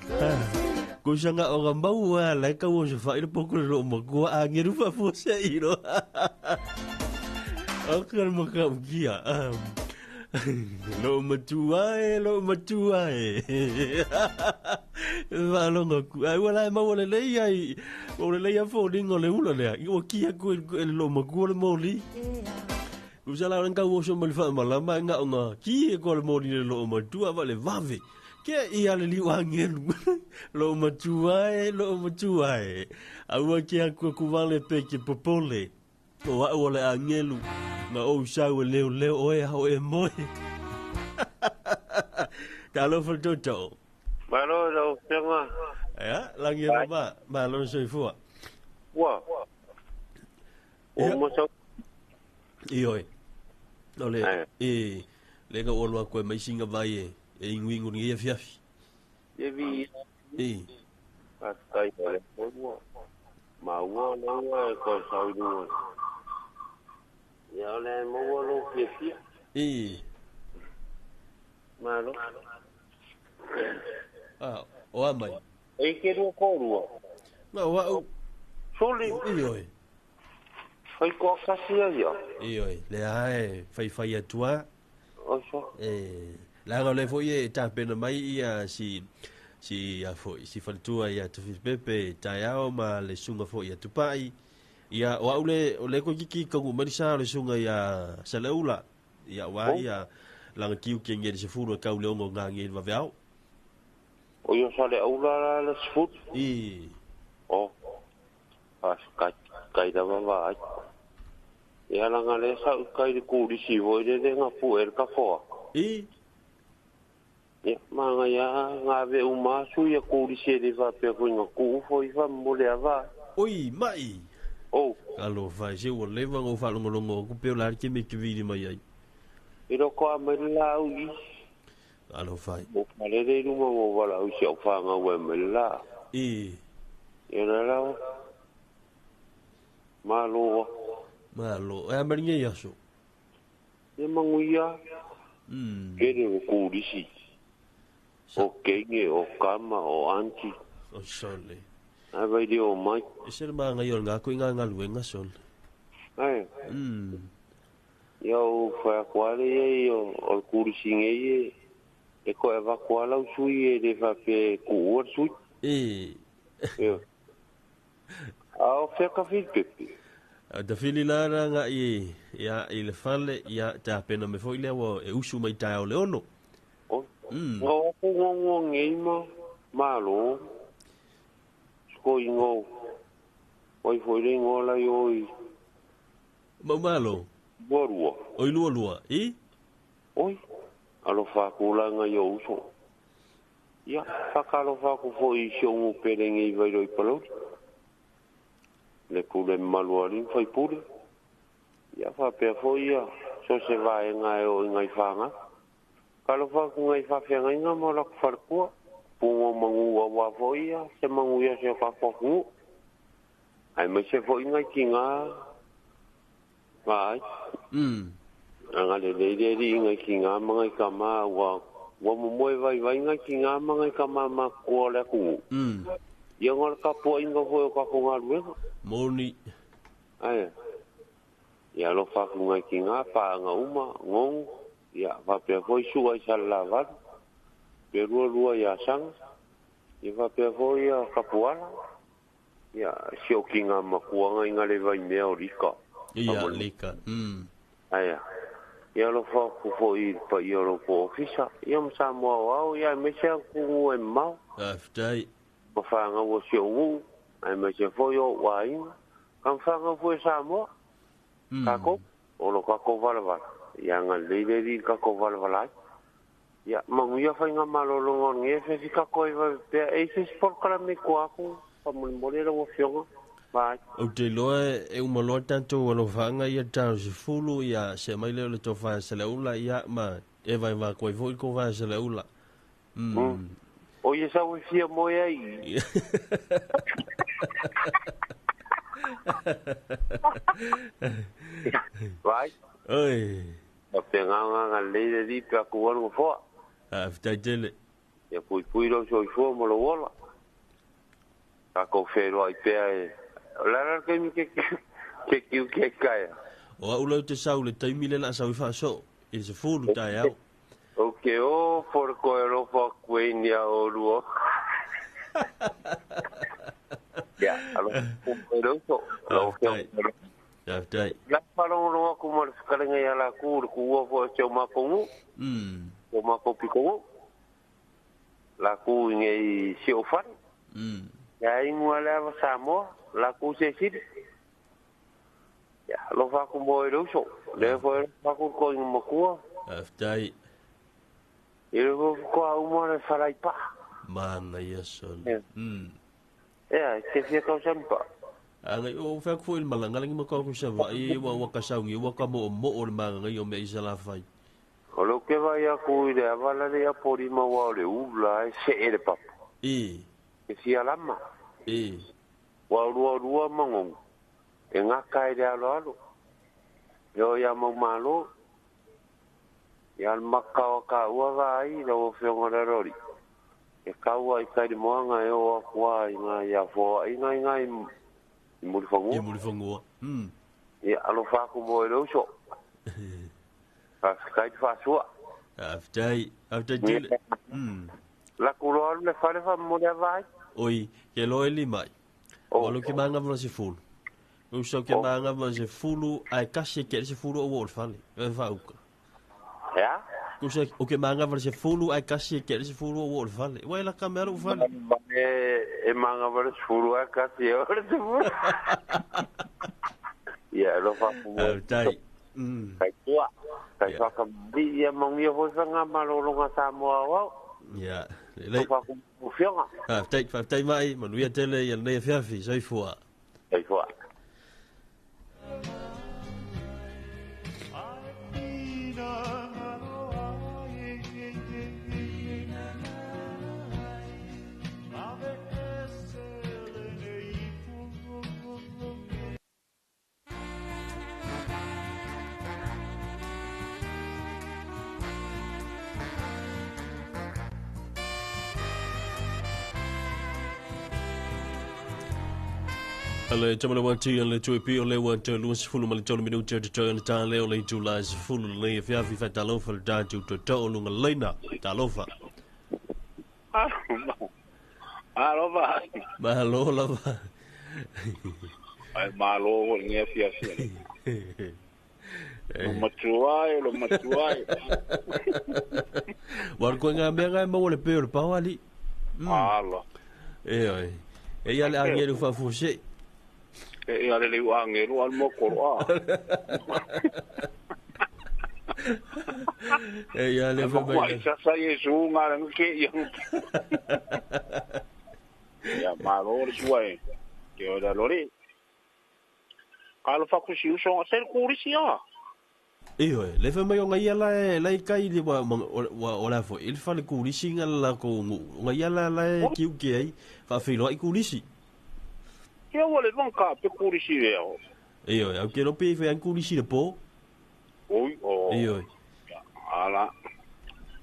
Speaker 2: Ko sanga o nga maua le ka o se whaile poko le ro makua angelu fa fose iro. O kar maka ukia. Lo matuae valonga ku ai wala ma wala leia fo dingo le ula le I o kia ku lo maku le moli ku sala nga wo so mal fa mala ma nga nga ki ko le moli le lo matua vale vave ke I ale li wangelu lo matuae au kia ku vale pe ki popole o wala angelu na o sau leo oe ho e moi talo for toto
Speaker 9: Malo lo pema.
Speaker 2: Ya, langi ma lo so fu.
Speaker 9: Wa. O mo so.
Speaker 2: Ioi. Ole. Le ga olo ko mai singa vai e inguingu ni fiafi.
Speaker 9: E vi. Kai ole. Ma wo no ko sau du. Ya le mo lo fiafi. Malo.
Speaker 2: O amai.
Speaker 9: E ke ro ko ro.
Speaker 2: Na wa
Speaker 9: Soli.
Speaker 2: Ioi.
Speaker 9: Fai ko kasia yo.
Speaker 2: Ioi. Le ai fai atua.
Speaker 9: Oso.
Speaker 2: La ga le foi ta pena mai ia si a foi si faltua ia tu pepe taiao ma le sunga foi ia tu pai. Ia wa ole ko kiki ko marisa le sunga ia salaula. Ia wa ia langa kiu ke ngere se furu ka le ngo ngangi va veao.
Speaker 9: O yo sale aula la sfut. O. Kai da va. Ya la ngale sa kai de ku di si vo de nga pu el ka fo. Ya ma ya nga ve uma su ya ku di si de va pe ko nga ku fo I va mo le va.
Speaker 2: Oi mai.
Speaker 9: O.
Speaker 2: Alo vai se o leva ngo fa longo ku pe la ke me ke vidi mai ai.
Speaker 9: Iro ko me la u.
Speaker 2: Alo fai.
Speaker 9: O pale de no mo wala u se o fa nga we me la. Era la. Malo.
Speaker 2: E amarinha yaso.
Speaker 9: E manguia. Kere o kurisi. O kenge o kama o anti.
Speaker 2: O sole.
Speaker 9: Ai vai de o mai.
Speaker 2: Ese ma nga yo nga ko nga luenga sol.
Speaker 9: Ai. Yo fa kwale yo o kurisi nge e ko eva kwala u sui de fa pe ku o sui. Yo. Au fe ka fitu.
Speaker 2: Da fili lara nga ia le fale ia ta pena me foi le wo e usu mai ta o le ono.
Speaker 9: Ngo ngo ngi malo. Sko ngo. Oi foi le ngo la yo.
Speaker 2: Malo.
Speaker 9: Borua.
Speaker 2: Oi lua.
Speaker 9: Oi. Alo fa kula nga yo uso. Ya, fa kalo fa ku foi xongu perengi vai roi palo. Le kule maluari fai pure. Ya fa pe foi ya. So se vai ngai o ngai fanga. Kalo fa ku ngai fa fe ngai nga mo la farkua. Pungo mangu wa foi ya. Se mangu ya se fa foku. Ai me se foi ngai kinga. Vai. Anga le ngai kinga mangai kama wa mo moi vai ngai kinga mangai kama ma ko le ku. Ia ngol ka po inga ho ka ko ngalu.
Speaker 2: Moni.
Speaker 9: Ai. ia lo fa ku ngai kinga pa nga uma ngong ia va pe foi su ai salava pe rua ia sang ia va pe foi ia kapuala ia sio kinga makuanga inga le vai mea o rika
Speaker 2: ia lika
Speaker 9: aya ia lo fa ku foi pa ia lo ko ofisa ia msa mo au ia me se ku e mau
Speaker 2: aftai
Speaker 9: ko fa nga wo sio u ai me se foi o wai kan fa nga foi sa mo kako o lo kako vala ia nga le kako vala ia manguia fa nga malolo nge fe fi kako e pe e se sport kala me ko aku pa mo lo fionga vai
Speaker 2: o te loe e uma loa tanto o lo fanga ia tau se fulu ia se mai le to fa se le ula ia ma e vai va ko foi ko va se le ula
Speaker 9: o ia sa o fia mo ai vai
Speaker 2: oi
Speaker 9: o te nga le di pe ku o fo
Speaker 2: after dele
Speaker 9: ia pui lo so fo mo lo wola ka ko fero ai pe la ke mi ke kaya
Speaker 2: o ulo te saule te mile la sa fa so il se fulu ta ya
Speaker 9: okay o for ko lo fo quenia o luo ya alo pero so lo que
Speaker 2: ya dai
Speaker 9: la palo lo ko mo ka nga ya la ku o fo che ma ko o ma ko piko la ku ngai si o fa ya inua leva samo la ku se sit ya lo fa ku mo ro so le fo fa ku ko mo ku
Speaker 2: aftai
Speaker 9: ele ko a mo le farai pa
Speaker 2: mana yeson
Speaker 9: ya se fia ka sempa
Speaker 2: anga o fa ku il malanga ngi mo ko ku sa va i wa ka sa ngi wa ka mo o manga ngi o me isa la fai
Speaker 9: o lo que vai a ku ile avala le a pori ma wa le ula se ele pa
Speaker 2: e
Speaker 9: si alama wa rua mango e nga kai de alo yo ya mo malo ya al makao ka wa vai lo fe ngora rori e ka wa i kai mo nga e o kwa nga ya fo nga i mo
Speaker 2: fongo
Speaker 9: e alo fa ku mo lo so fa kai fa so
Speaker 2: after dile
Speaker 9: la kulo le fa mo de vai
Speaker 2: oi ke lo eli mai o lo ke manga vlo se fulu o so ke manga vlo se fulu ai kasi ke se fulu o wol fali e fa uka
Speaker 9: ya
Speaker 2: o so o ke manga vlo se fulu ai kasi ke se fulu o wol fali wa la kamera o fali
Speaker 9: e manga vlo se fulu ai kasi o se fulu ya lo fa fu
Speaker 2: dai
Speaker 9: kai tua kai fa ka bi ya mong yo ho sanga malolo nga sa mo wa
Speaker 2: ya le
Speaker 9: fa ku fionga
Speaker 2: tai mai manuia tele ia nei fiafi sai fua Ale tamala wanti ale tuipi ole wanti luas fulu mali tolu minuto te tole ta le ole July fulu le fiafi fa talofa da tu to lunga lena talofa
Speaker 5: alofa
Speaker 2: malo lava
Speaker 5: ai malo nge fiafi lo matuai
Speaker 2: war ko nga me mo le pe pa wali
Speaker 5: alo
Speaker 2: ai e ia le angelu fa fuse
Speaker 5: e ale le angelu al mo ko
Speaker 2: e ia le fa
Speaker 5: mai sa Yesu ngara ke ya malo suai ke ora lori alo fa ku si uso ser kurisia
Speaker 2: le fa mai ngai la kai le wa la fo il fa le kulisi ngala ko ngai la kiu ke fa filo ai kulisi
Speaker 5: ke wale banka pe kurisi leo
Speaker 2: au ke no pe fa kulisi de po
Speaker 5: oi ala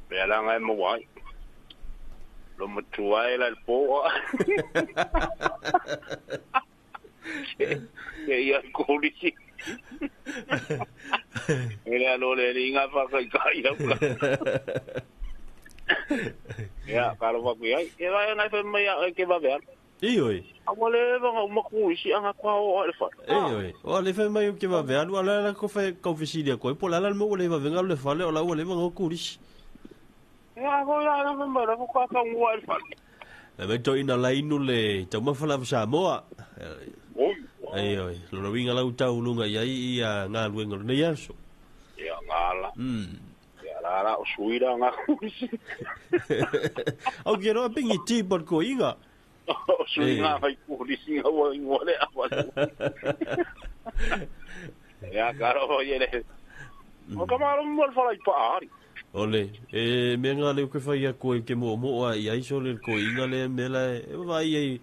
Speaker 5: pe ala ngai mo wai lo matuai la el po ke ia kulisi
Speaker 9: Ele lo le inga fa kai ya. Ya, kalau wa ku ai, e vai na fa mai ke va ver.
Speaker 2: Oi.
Speaker 9: Amole va ma ku si anga kwa o le fa.
Speaker 2: Oi. O le fa mai ke va ver, wala la ko fa ko fisilia ko po la la mo le va venga le fa le o la o le va ko ris.
Speaker 9: Ya, go ya na fa ma ko ka ngwa le fa.
Speaker 2: Me to ina la inu le tau mawhala Samoa. Oi, lo winga lau tau lunga iai ia ngā luenga nei aso.
Speaker 9: Ia ngala. Ia rara o suira ngā kuisi.
Speaker 2: Au kia roa pingi tibot ko inga.
Speaker 9: O suira ngā fai kuisi ngā ua ingua le awa. Ia karo ho iele. O kamaro mwal falai pa ari.
Speaker 2: Ole, me ngā leo ke whai a koe ke moa i aiso le ko inga le mela e vai ai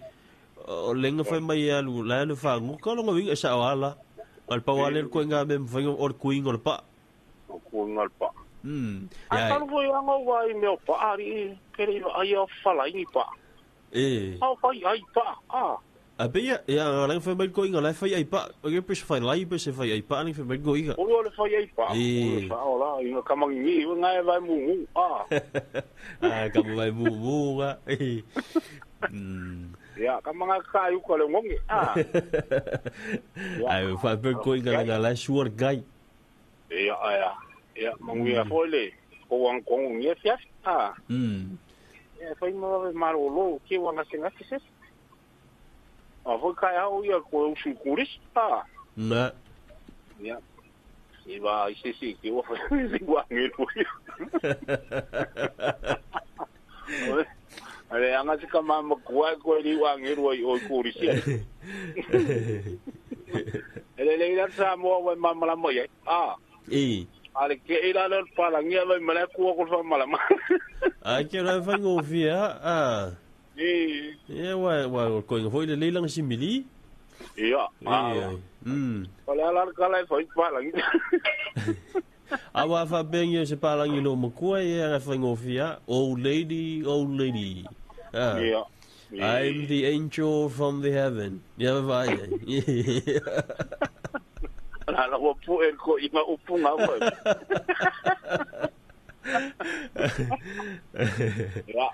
Speaker 2: o lenga whai mai alu la anu whangu ka longa winga sa o ala al pawale ko inga me mwhainga o kuinga o le pa
Speaker 9: o kuinga o le pa a kalu fwoi anga wai me o pa ari kere ai o whalaingi pa au whai ai pa
Speaker 2: a pia ya lang fa mai ko inga la fa ai pa o ke pes fa lai pes fa ai pa ni fa mai ko inga
Speaker 9: o le fa ai pa o la inga kamang ni nga vai mu
Speaker 2: kamang vai mu ga
Speaker 9: ya kamang ka yu ko le ngongi
Speaker 2: ai fa pe ko inga la suar gai
Speaker 9: ya mangi a fole ko wang ko ngi fias ya fa mo maro lo ki wanga singa kises a foi kai au ia ko usu kuris ta
Speaker 2: na
Speaker 9: ya iba isi ki wa si wa ngelu ale anga se kama mo kwa ko ri wa ngelu o kuris ele le ira sa mo wa mama la mo ye ale ke ira le pala ngia le mala ko fa mala ma
Speaker 2: ke ra fa ngo via wa ko foi le lang simili
Speaker 9: ia wala la kala foi pa lang
Speaker 2: awa fa benye se pa lang no mo ko e fa ngofia old lady I'm the angel from the heaven ya vai
Speaker 9: la wo pu el ko ima upunga wa ya,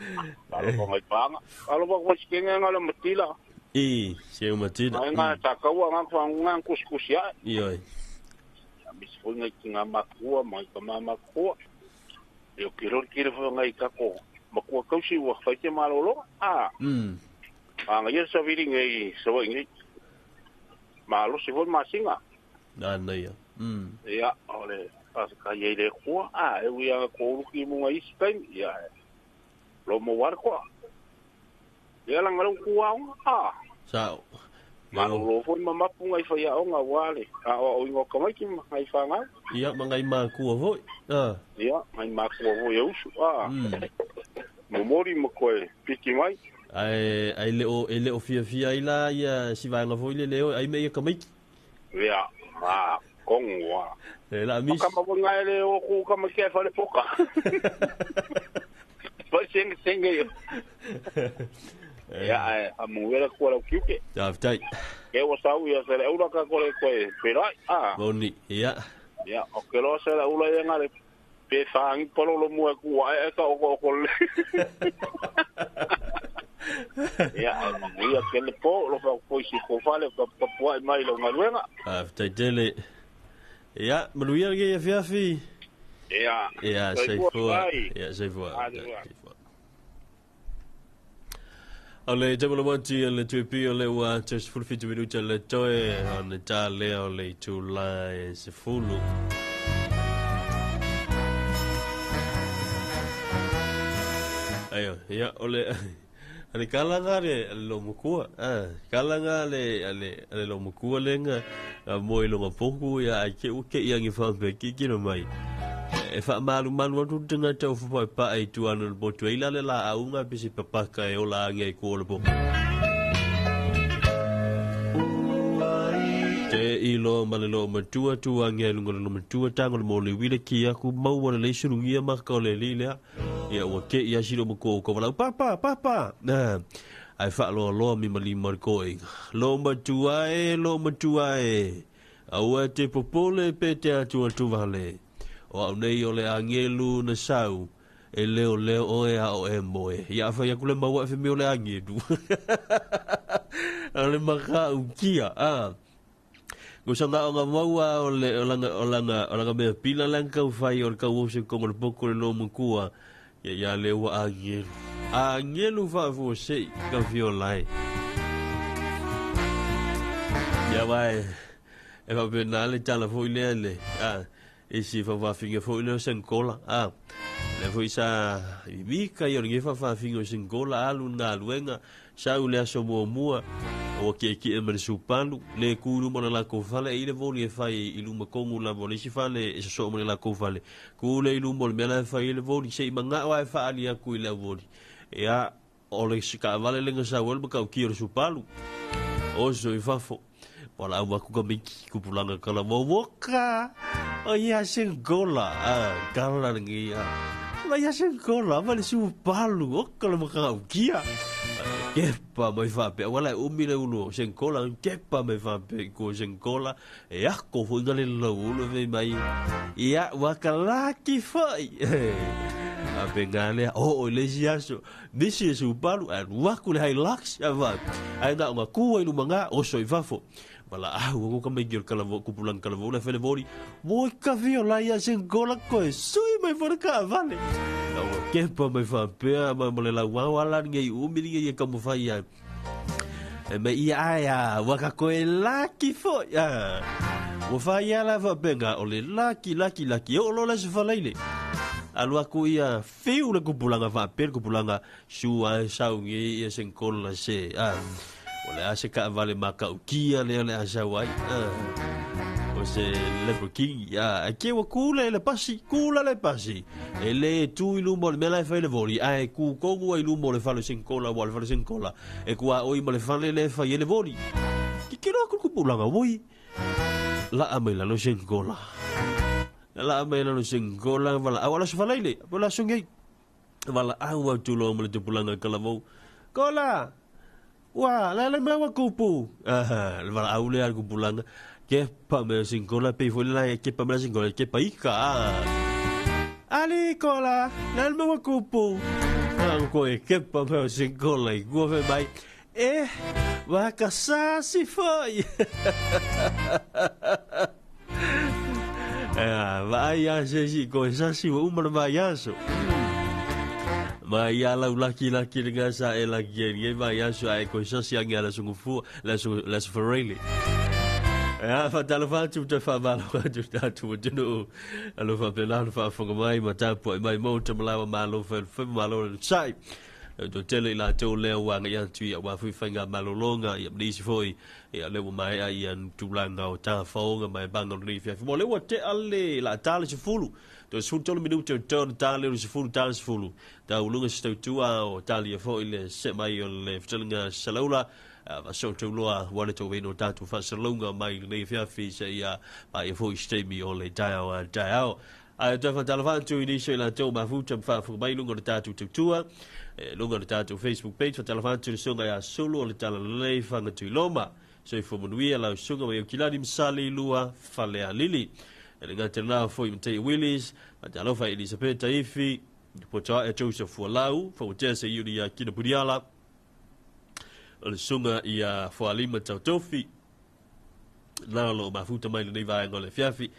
Speaker 9: kalau kau ngai pang, kalau kau sekenga ngala matila.
Speaker 2: Se matila.
Speaker 9: Nga takawa nga kwangunga kuskus ya.
Speaker 2: Iyo.
Speaker 9: Bis fo ngai kinga makua, mai kama makua. Yo kiro fo ngai kako. Makua kau si wa faite malolo. Ngai sa viri ngai so ngai. Malo si fo masinga.
Speaker 2: Na ya.
Speaker 9: Ya, ole pas ka yele ko e wi a ko ki mo ngai spain ya lo mo war ko ya lang lo ku
Speaker 2: sao
Speaker 9: ma lo fo mama pu ngai fa ya o nga wale o ngo ka mai ki ngai fa nga
Speaker 2: ya ma ngai ma ku vo
Speaker 9: ya ngai ma ku vo yo su mo mori mo ko piki mai
Speaker 2: ai le o fia ila ya si va nga vo le ai me ka mai
Speaker 9: ya kongwa
Speaker 2: la mis
Speaker 9: kama bunga le o ku kama ke fa le poka pa sing yo ya amuera ko la kiuke
Speaker 2: ta tai
Speaker 9: ke o sau ya se le ura ka ko le ko pero
Speaker 2: boni ya
Speaker 9: o ke lo se la ula ya ngale pe fang polo lo mu ku ka o le ya ke le po lo fa ko si ko fa le ka po mai lo ngaluenga
Speaker 2: tai tele ja, maar hoe jij je Fiafi? Ja, zeg voor. Ja, zeg voor. Ole, te mo wanti le tupi ole wa te full fit minuta le toe on ta le ole tu la se fulu. Ayo, ya ole. Ale kalanga le lo mukua kalanga le lo mukua lenga mo lo ngapoku ya ke uke yang ifa be ki no mai e fa malu tu tenga tau fa pa ai tu anu bo tu ila le la aunga bisi papa ka e ola ngai ko lo bo te ilo malelo matua tu ngai lungo lo matua tango mo le wile ki aku mau wala le surungia ma ka le lile ya o ke ya shiro mo ko wala papa na ai fa lo mi mali mar ko lo matua Au te popole pe te atua tuvale. O au nei o le angelu na sau. E leo oe a o e moe. Ia whai akule maua e whimi o le angelu. A le maka ukia. Ko sanga o ngā maua o langa mea pila lang kau whai o le kau ose kongo le poko le lomu kua. Ia le ua angelu. Angelu whaafu o sei ka whio lai. Ia vai. E whapena le tala fo ile le. E si whawawhinga fo ile o senkola. Le fo isa mika i o nge whawawhinga o senkola alu na luenga. Sa ule aso mua. O ke e mani supanu. Le kuru mana la kofale. I le voli e whai i luma kongu la voli. Si whale e sa so mani la kofale. Kule i luma le mea e whai i le voli. Se i manga wa e whaali aku i le voli. Ea o le sika vale lenga sa welma kau ki o supanu. O so i whafo. Wala au aku ka miki kupulanga kala mowoka. O ia sengola. Kala ngi ia. Ma ia sengola. Wale su palu. O kala maka au kia. Kepa mai whape. Wala umile ulo. Sengola. Kepa mai whape. Ko sengola. E ako fuinga le lau ulo vei mai. Ia wakalaki whai. A pengale. O lesi aso. Nisi e su palu. Waku le hai laks. Ai nga unga kua inu manga. O so i whafo. Wala ko ka megi kala kupulan kala vola fele voli mo ka vio la ya sengola ko sui mai for ka vale o ke pa mai fa pe ma le la wala ngai umili ye ka mo fa ya e me ia wa ka ko la ki fo ya o fa ya la va benga o le laki o lo la se fa leile alua ku ia fiu le kupulanga va pe kupulanga su a sa ngi ye sengola se ole ase ka vale maka ukia le asa wai o se leper king ya ke wa kula le pasi ele tu ilu mo me la fa le voli ai ku kongu ilu mo le falo senkola wal falo senkola e ku oi mo le fale le fa le voli ki kero ku pulanga voi la amela lo senkola wala awala se fale le wala sungai wala awa tu lo mo le pulanga kalavo kola Wah, la mewa kupu. Wala aule al kupulanga. Ke pa me singola pe foi la ke pa me singola ke pa ika. Ali kola, la mewa kupu. Ko e ke pa me singola i go ve mai. Wa ka sa si foi. Vai ya se si ko sa si o uma vai ya so. Ma ia lau laki dengan sa e laki e ma ia su ai ko sa si anga la sungufu la farele fa tala tu te fa malo tu ta tu no alo fa pela fa fonga mai ma ta po mai mo te malawa malo fa malo sai to tele la to le wa nga tu ya wa fu fanga malo longa ya di si foi ya le mai ai an tu langa o ta fonga mai bango ri fa mo le wa te alle la tala si fulu to sultolo minuto ton tale si fulu tale si fulu da ulunga sto tua o tali foi le se mai o le ftelinga salula va so to loa wale to veno tatu fa salunga mai le fiafi se ya ba e foi stemi o le dao a te fa talavantu inicio la to ma futa fa fu mai lunga le tatu tua lunga le tatu Facebook page fa talavantu sunga ya solo le tala le fa ngatu loma so i fu munuia la sunga mai o kilani msali lua fale a lili ele ngate na foi mtei Willis atalo fa Elizabeth Tauafiafi pota e Joseph Walau fa utese yuri ya kina puriala le sunga ia fo alima Tauafiafi la lo mafuta mai le vai ngole fiafi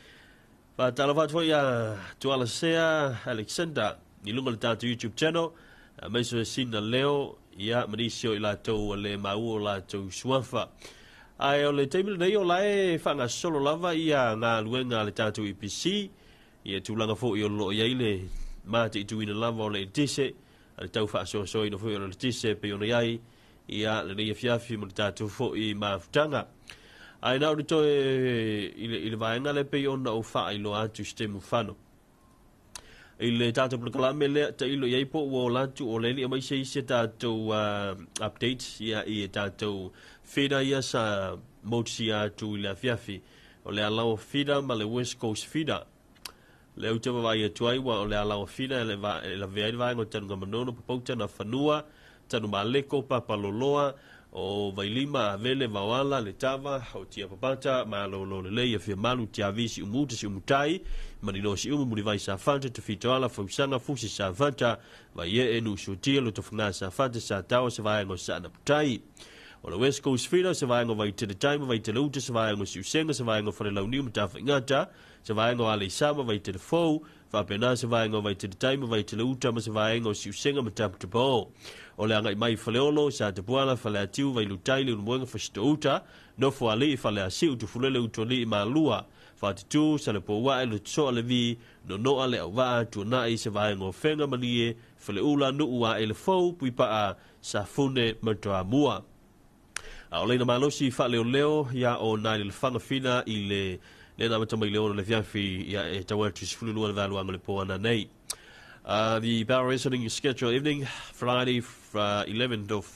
Speaker 2: fa talo fa foi ya tuala sea Alexander ni lunga le tatu YouTube channel mai so sina leo ia manisio ila to le mau la to swafa ai o le table nei o lai fanga solo lava ia nga luenga le tatu IPC ia tulanga fo i o lo ia ile mate tu ina lava o le tise le tau fa so no fo o le tise pe ona ia le fiafi mo tatu fo i mafutanga ai na o to ile vaenga le pe ona o fa i lo atu sistema fano ile tatu pro kalame le te ilo ia po o latu o le mai se tatu update ia i tatu fida ia sa motia tu la fiafi o le ala fida ma le West Coast fida le o te vai tu ai wa o le ala fida le va la vei vai no tanu manono po tana fanua tanu maleko papaloloa o vailima vele vawala le tava o tia papata ma lo le ia fia malu tia visi umuta si umutai manino si umu muli vai sa fanta te fitoala fausanga fusi sa fanta va ye enu sutia lo tofuna sa fanta sa tawa se vai ngo sa na putai o le West Coast Fira se vai ngo vai te time vai te luta se vai ngo si usenga se vai ngo fare lau niu mta ngata se vai ngo ale sama vai te fo fa pena se vai ngo vai te time vai te luta ma se vai ngo si usenga mta te bo o le angai mai faleolo sa te puala fale atiu vai lutai le mwenga fastouta no fo ali fale asiu tu fulele utoli ma lua fa tu sa le po wa le so le vi no ale wa tu na i se vai ngo fenga malie fale ula no wa ele fo pui pa sa fune matoa mua o le na malosi fa leo ya o na le fanga fina i le na mata mai leo le fiafi ya e tawatu sifulu le valu ang le po ana nei. The power listening schedule evening Friday 11th of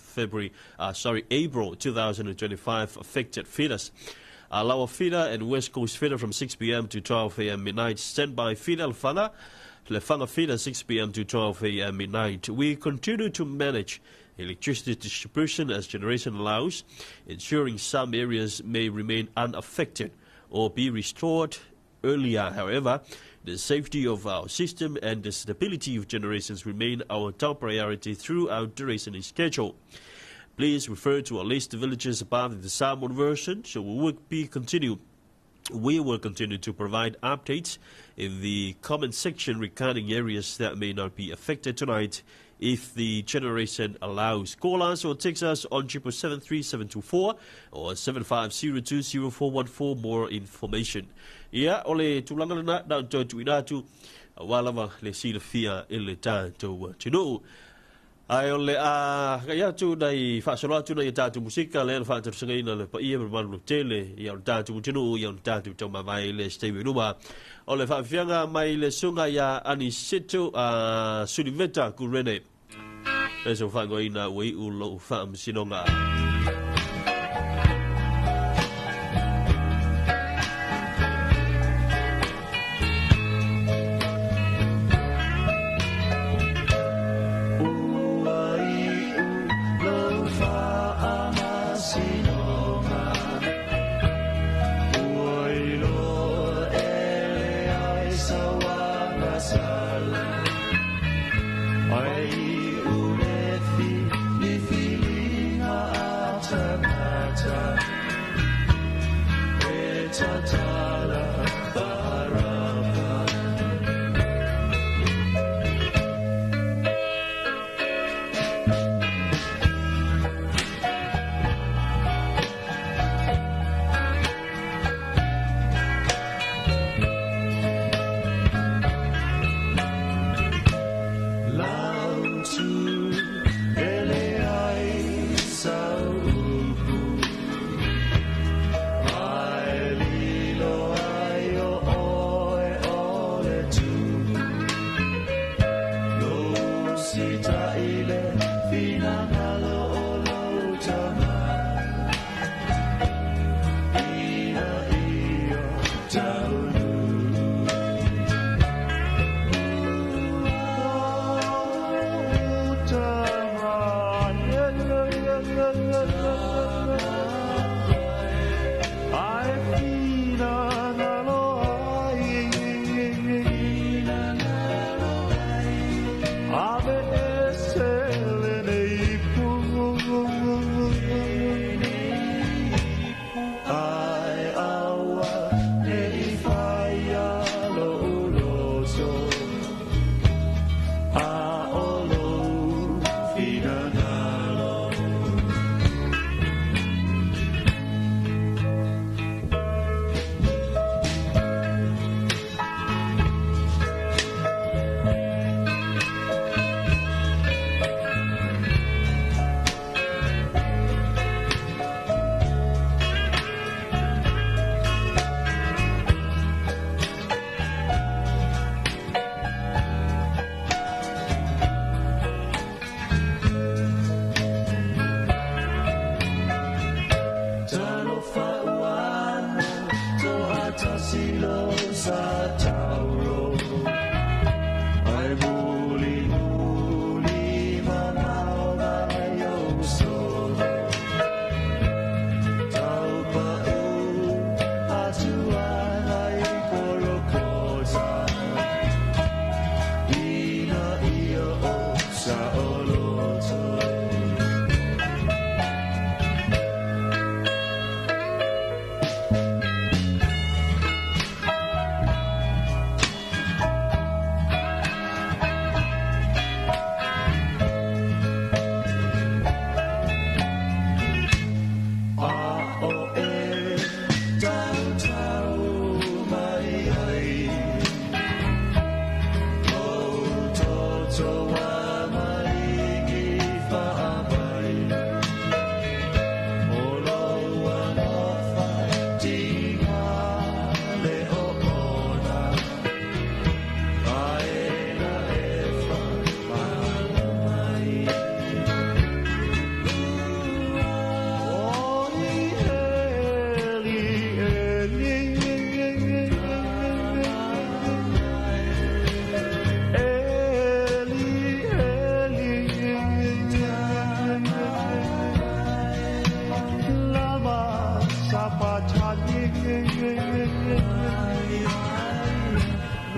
Speaker 2: April 2025 affected feeders. Lower feeder and West Coast feeder from 6 p.m. to 12 a.m. midnight. Standby feeder Le Fanga feeder 6 p.m. to 12 a.m. midnight. We continue to manage electricity distribution as generation allows, ensuring some areas may remain unaffected or be restored earlier. However, the safety of our system and the stability of generations remain our top priority throughout the racing schedule. Please refer to our list of villages above in the Samoan version, so we will continue to provide updates in the comment section regarding areas that may not be affected tonight if the generation allows. Call us or text us on 777-3724 or 75020414 more information. Ia ole tulanga na da tu inatu wala va le sila fia ele tanto tino. Ai ole ya tu dai fa solo tu na tatu musika le fa tu singa ina le pa ia bermalu tele ya tatu tino ya tatu toma vai le stay ruba. Ole fa fianga mai le sunga ya ani situ suliveta kurene. Eso fa go ina we u lo fa msinonga.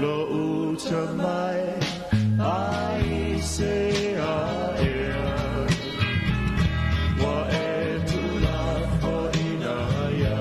Speaker 11: lo utamai ai se aia wa e tula fo ina ia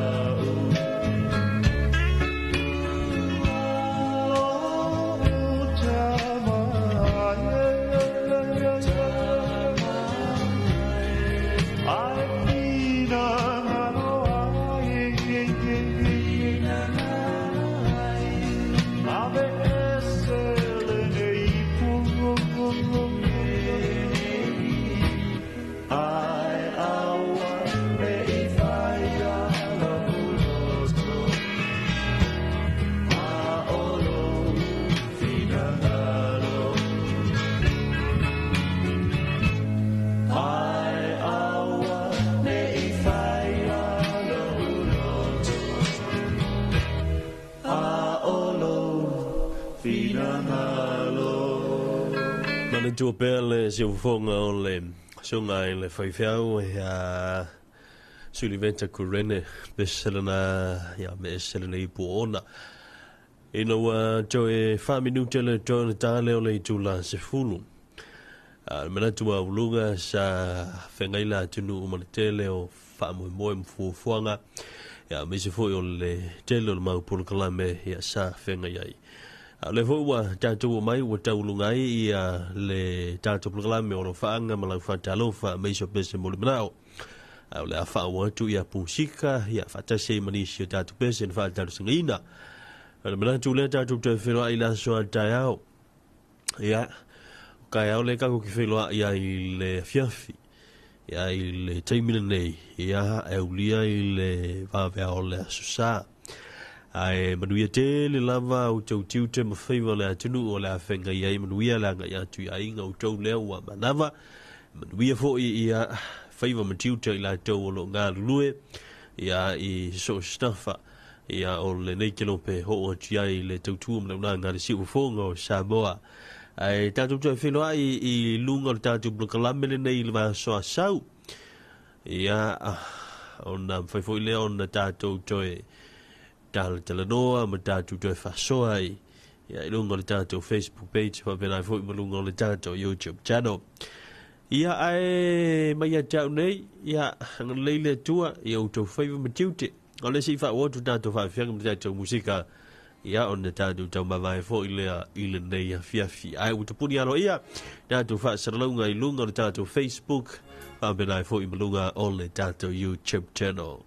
Speaker 2: tu pele se fonga o le sunga le faifiau ya suliventa kurene beselana ya beselana ipuona ino wa joe fa minute le joe tale o le tula se fulu mena tu ulunga sa fengaila tunu umanitele o fa mo mfufuanga ya me se foi o le tele o mau pulkalame ya sa fengai le voa tatu mai o taulungai ia le tatu programa o faanga malau fatalofa mai so pese mo limao le afa o tu ia pusika ia fatase manisio tatu pese fa tatu singina le mena tu le tatu te felo ila so tayao ia kai le ka ko felo ia le fiafi ia le taimina nei ia eulia le va o le susa ai manuia te le lava o tau tiu te mawhaiwa le atunu o le awhenga iai manuia la ngai atu ia inga o tau leo wa manava manuia fo ia whaiwa matiu te ila tau o lo ngā lulue ia i so staffa ia o le nei kelo pe ho o tiai le tau tua mna una ngā resi ufonga o Samoa ai tātou te whenua i lunga o tātou blokalamene nei le maa soa sau ia o nā mwhaifo i leo na tātou toe tala noa ma tātou toi whasoa i ia ilunga le tātou Facebook page pa pena fwoi malunga le tātou YouTube channel ia ai mai a tau nei ia hanga leile tua ia o tau whaiva matiute o le si wha oatu tātou whawhianga ma tātou musika ia o na tātou tau mawai fwoi lea ile nei a fiafi ai utapuni alo ia tātou whaasaralaunga ilunga le tātou Facebook pa pena fwoi malunga o le tātou YouTube channel